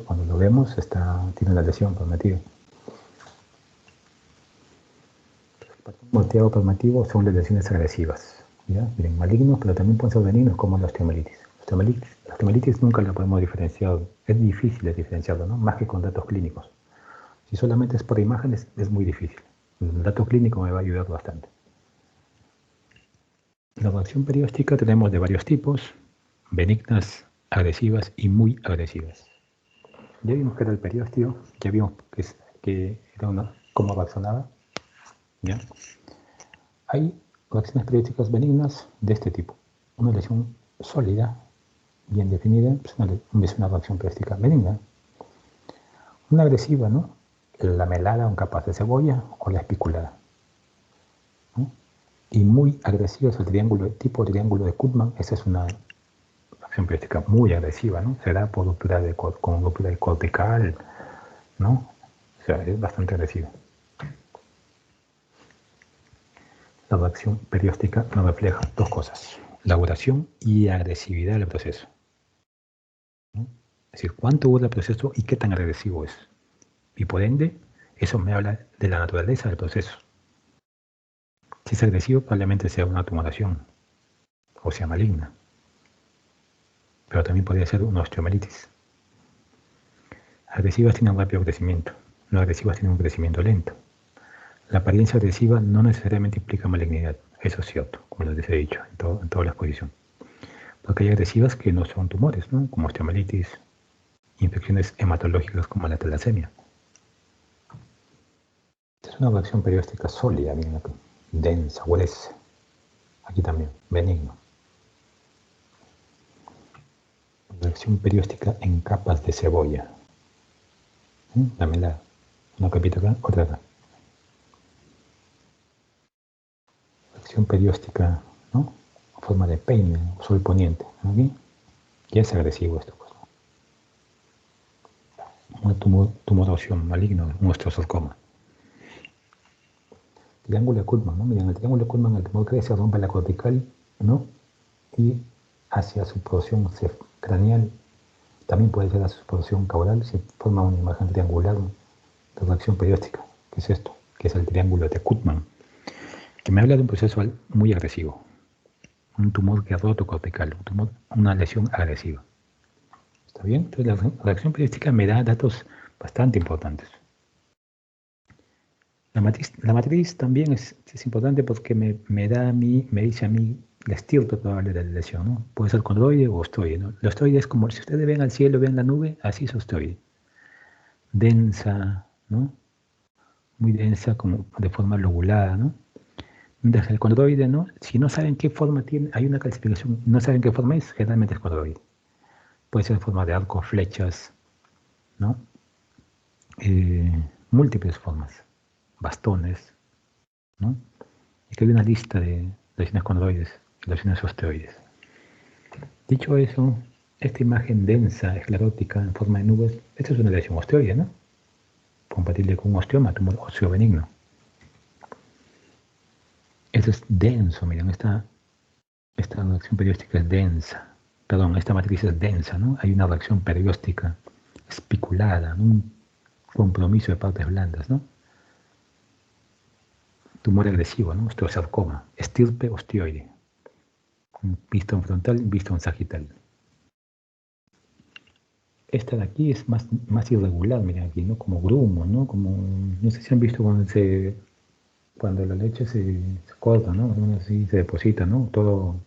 [SPEAKER 1] cuando lo vemos tiene una lesión permeativa. Moteado permeativo son las lesiones agresivas. ¿Ya? Miren, malignos, pero también pueden ser benignos como la osteomelitis. La osteomelitis nunca la podemos diferenciar, es difícil de diferenciarlo, ¿no? Más que con datos clínicos. Si solamente es por imágenes, es muy difícil. El dato clínico me va a ayudar bastante. La reacción perióstica tenemos de varios tipos, benignas, agresivas y muy agresivas. Ya vimos que era el periósteo, ya vimos que era cómo reaccionaba. ¿Ya? Hay reacciones periósticas benignas de este tipo. Una lesión sólida, bien definida, es una reacción perióstica benigna. Una agresiva, ¿no? La melada, un capaz de cebolla o la espiculada. ¿No? Y muy agresiva es el tipo triángulo de Koopman. Esa es una reacción perióstica muy agresiva, ¿no? Se da por con ruptura de cortical, ¿no? O sea, es bastante agresiva. La reacción perióstica nos refleja dos cosas: la duración y agresividad del proceso. ¿No? Es decir, cuánto dura el proceso y qué tan agresivo es. Y por ende, eso me habla de la naturaleza del proceso. Si es agresivo, probablemente sea una tumoración o sea maligna. Pero también podría ser una osteomelitis. Agresivas tienen un rápido crecimiento, no agresivas tienen un crecimiento lento. La apariencia agresiva no necesariamente implica malignidad, eso es cierto, como les he dicho en toda la exposición. Porque hay agresivas que no son tumores, ¿no? Como osteomelitis, infecciones hematológicas como la talasemia. Es una reacción perióstica sólida, miren aquí, densa, gruesa. Aquí también, benigno. Reacción perióstica en capas de cebolla. Dámela. Una capita acá, otra acá. Reacción perióstica, ¿no? En forma de peine, sol poniente. ¿Aquí? Ya es agresivo esto, pues. Una tumoración maligno, un osteosarcoma. Triángulo de Koopman, ¿no? Miren, el triángulo de Koopman, el tumor crece, rompe la cortical, ¿no? Y hacia su porción craneal, también puede ser hacia su porción caudal, se forma una imagen triangular de reacción perióstica. ¿Qué es esto? Que es el triángulo de Koopman, que me habla de un proceso muy agresivo. Un tumor que roto cortical, una lesión agresiva. ¿Está bien? Entonces la reacción perióstica me da datos bastante importantes. La matriz también es importante porque me dice a mí la estirpe probable de la lesión, ¿no? Puede ser condroide o osteoide, ¿no? La osteoide es como si ustedes ven al cielo, ven la nube, así es osteoide. Densa, ¿no? Muy densa, como de forma lobulada, ¿no? Mientras el condroide, ¿no? Si no saben qué forma tiene, hay una clasificación, no saben qué forma es, generalmente es condroide. Puede ser en forma de arcos, flechas, ¿no? Múltiples formas, bastones, ¿no? Y que hay una lista de lesiones condroides y lesiones osteoides. Dicho eso, esta imagen densa, esclerótica, en forma de nubes, esta es una lesión osteoide, ¿no? Compatible con un osteoma, tumor óseo benigno. Esto es denso, miren, esta reacción perióstica es densa. Perdón, esta matriz es densa, ¿no? Hay una reacción perióstica especulada, ¿no? Un compromiso de partes blandas, ¿no? Tumor agresivo, ¿no? Osteosarcoma, estirpe ostioide. Vistón frontal, vistón sagital. Esta de aquí es más irregular, miren aquí, ¿no? Como grumo, ¿no? Como, no sé si han visto cuando la leche se corta, ¿no? Así se deposita, ¿no? Todo,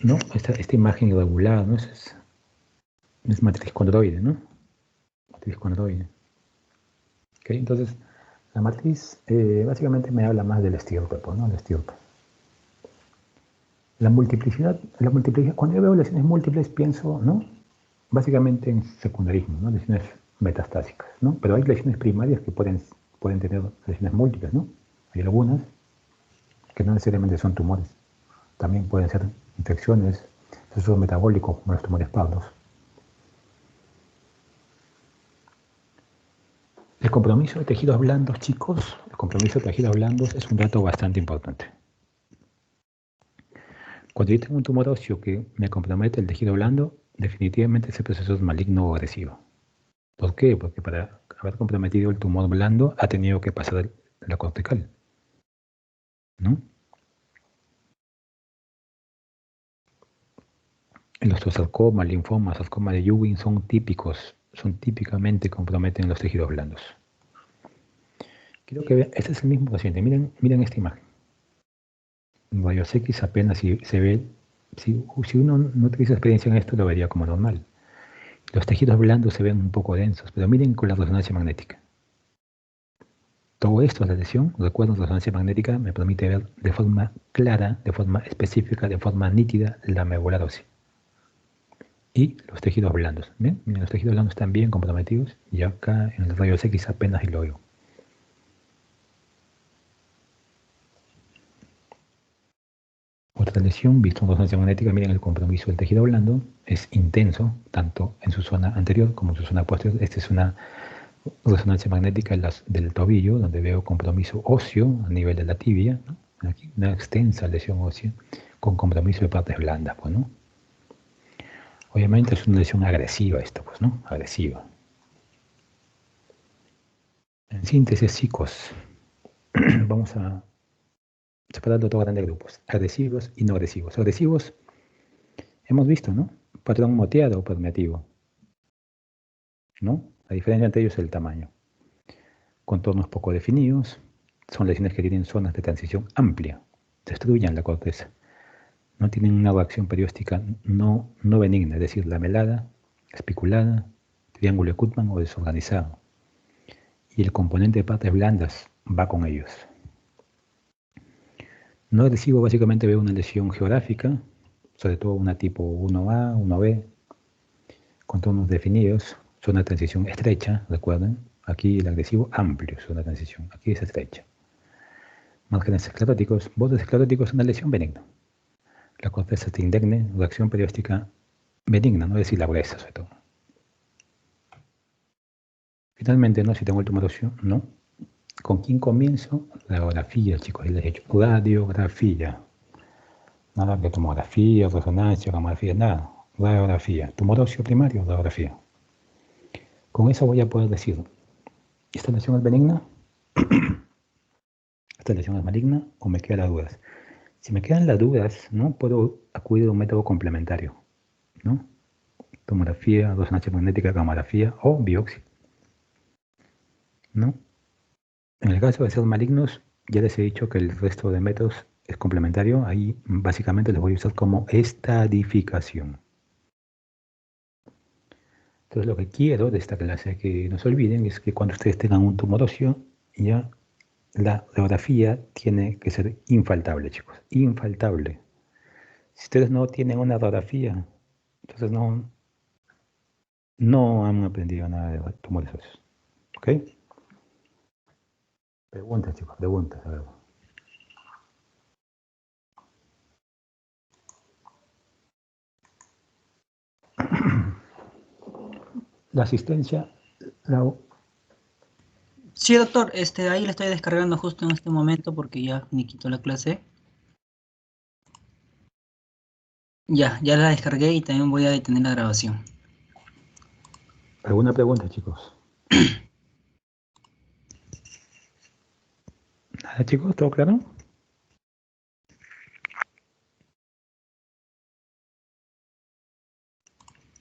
[SPEAKER 1] ¿no? Esta imagen irregular, ¿no? Es matriz condroide, ¿no? Matriz condroide. ¿Okay? Entonces, la matriz básicamente me habla más del estirpe, ¿no? El estirpe. La multiplicidad, cuando yo veo lesiones múltiples pienso, ¿no? Básicamente en secundarismo, ¿no? Lesiones metastásicas, ¿no? Pero hay lesiones primarias que pueden tener lesiones múltiples, ¿no? Hay algunas que no necesariamente son tumores. También pueden ser infecciones, procesos metabólicos como los tumores pardos. El compromiso de tejidos blandos, chicos, el compromiso de tejidos blandos es un dato bastante importante. Cuando yo tengo un tumor óseo que me compromete el tejido blando, definitivamente ese proceso es maligno o agresivo. ¿Por qué? Porque para haber comprometido el tumor blando ha tenido que pasar la cortical, ¿no? El osteosarcoma, el linfoma, sarcoma de Ewing son típicamente comprometen los tejidos blandos. Quiero que vean, este es el mismo paciente, miren esta imagen. En rayos X apenas se ve, si uno no utiliza experiencia en esto lo vería como normal. Los tejidos blandos se ven un poco densos, pero miren con la resonancia magnética. Todo esto, la lesión, recuerdo, la resonancia magnética me permite ver de forma clara, de forma específica, de forma nítida la medular ósea. Y los tejidos blandos. ¿Ven? Miren, los tejidos blandos están bien comprometidos y acá en el rayos X apenas lo veo. Otra lesión, visto en resonancia magnética, miren el compromiso del tejido blando, es intenso, tanto en su zona anterior como en su zona posterior. Esta es una resonancia magnética del tobillo, donde veo compromiso óseo a nivel de la tibia, ¿no? Aquí una extensa lesión ósea con compromiso de partes blandas, pues, ¿no? Obviamente es una lesión agresiva esta, pues, ¿no? Agresiva. En síntesis, chicos, vamos a separar dos grandes grupos, agresivos y no agresivos. Agresivos, hemos visto, ¿no? Patrón moteado o permeativo, ¿no? La diferencia entre ellos es el tamaño. Contornos poco definidos, son lesiones que tienen zonas de transición amplia, destruyen la corteza. No tienen una reacción perióstica no benigna, es decir, lamelada, espiculada, triángulo de Kuttmann o desorganizado. Y el componente de partes blandas va con ellos. No agresivo básicamente veo una lesión geográfica, sobre todo una tipo 1A, 1B, contornos definidos, zona de transición estrecha, recuerden, aquí el agresivo amplio, zona de transición, aquí es estrecha. Márgenes escleróticos, bordes escleróticos es una lesión benigna. La corteza está indegne, reacción perióstica benigna, no es decir, la gruesa sobre todo. Finalmente, ¿no? Si tengo el tumor óseo, no. ¿Con quién comienzo? Radiografía, chicos, les he dicho radiografía. Nada de tomografía, resonancia, gamografía, nada. Radiografía. Tumor óseo primario, radiografía. Con eso voy a poder decir, ¿esta lesión es benigna? ¿Esta lesión es maligna? ¿O me quedan las dudas? Si me quedan las dudas, ¿no? Puedo acudir a un método complementario, ¿no? Tomografía, resonancia magnética, gamografía o biopsia, ¿no? En el caso de ser malignos, ya les he dicho que el resto de métodos es complementario. Ahí básicamente les voy a usar como estadificación. Entonces lo que quiero de esta clase que no se olviden es que cuando ustedes tengan un tumor óseo, ya la radiografía tiene que ser infaltable, chicos. Infaltable. Si ustedes no tienen una radiografía, entonces no han aprendido nada de tumores óseos. ¿Ok? Preguntas, chicos, preguntas. A ver. La asistencia,
[SPEAKER 2] Sí, doctor, ahí le estoy descargando justo en este momento porque ya me quitó la clase. Ya la descargué y también voy a detener la grabación.
[SPEAKER 1] ¿Alguna pregunta, chicos? Nada, chicos, ¿todo claro?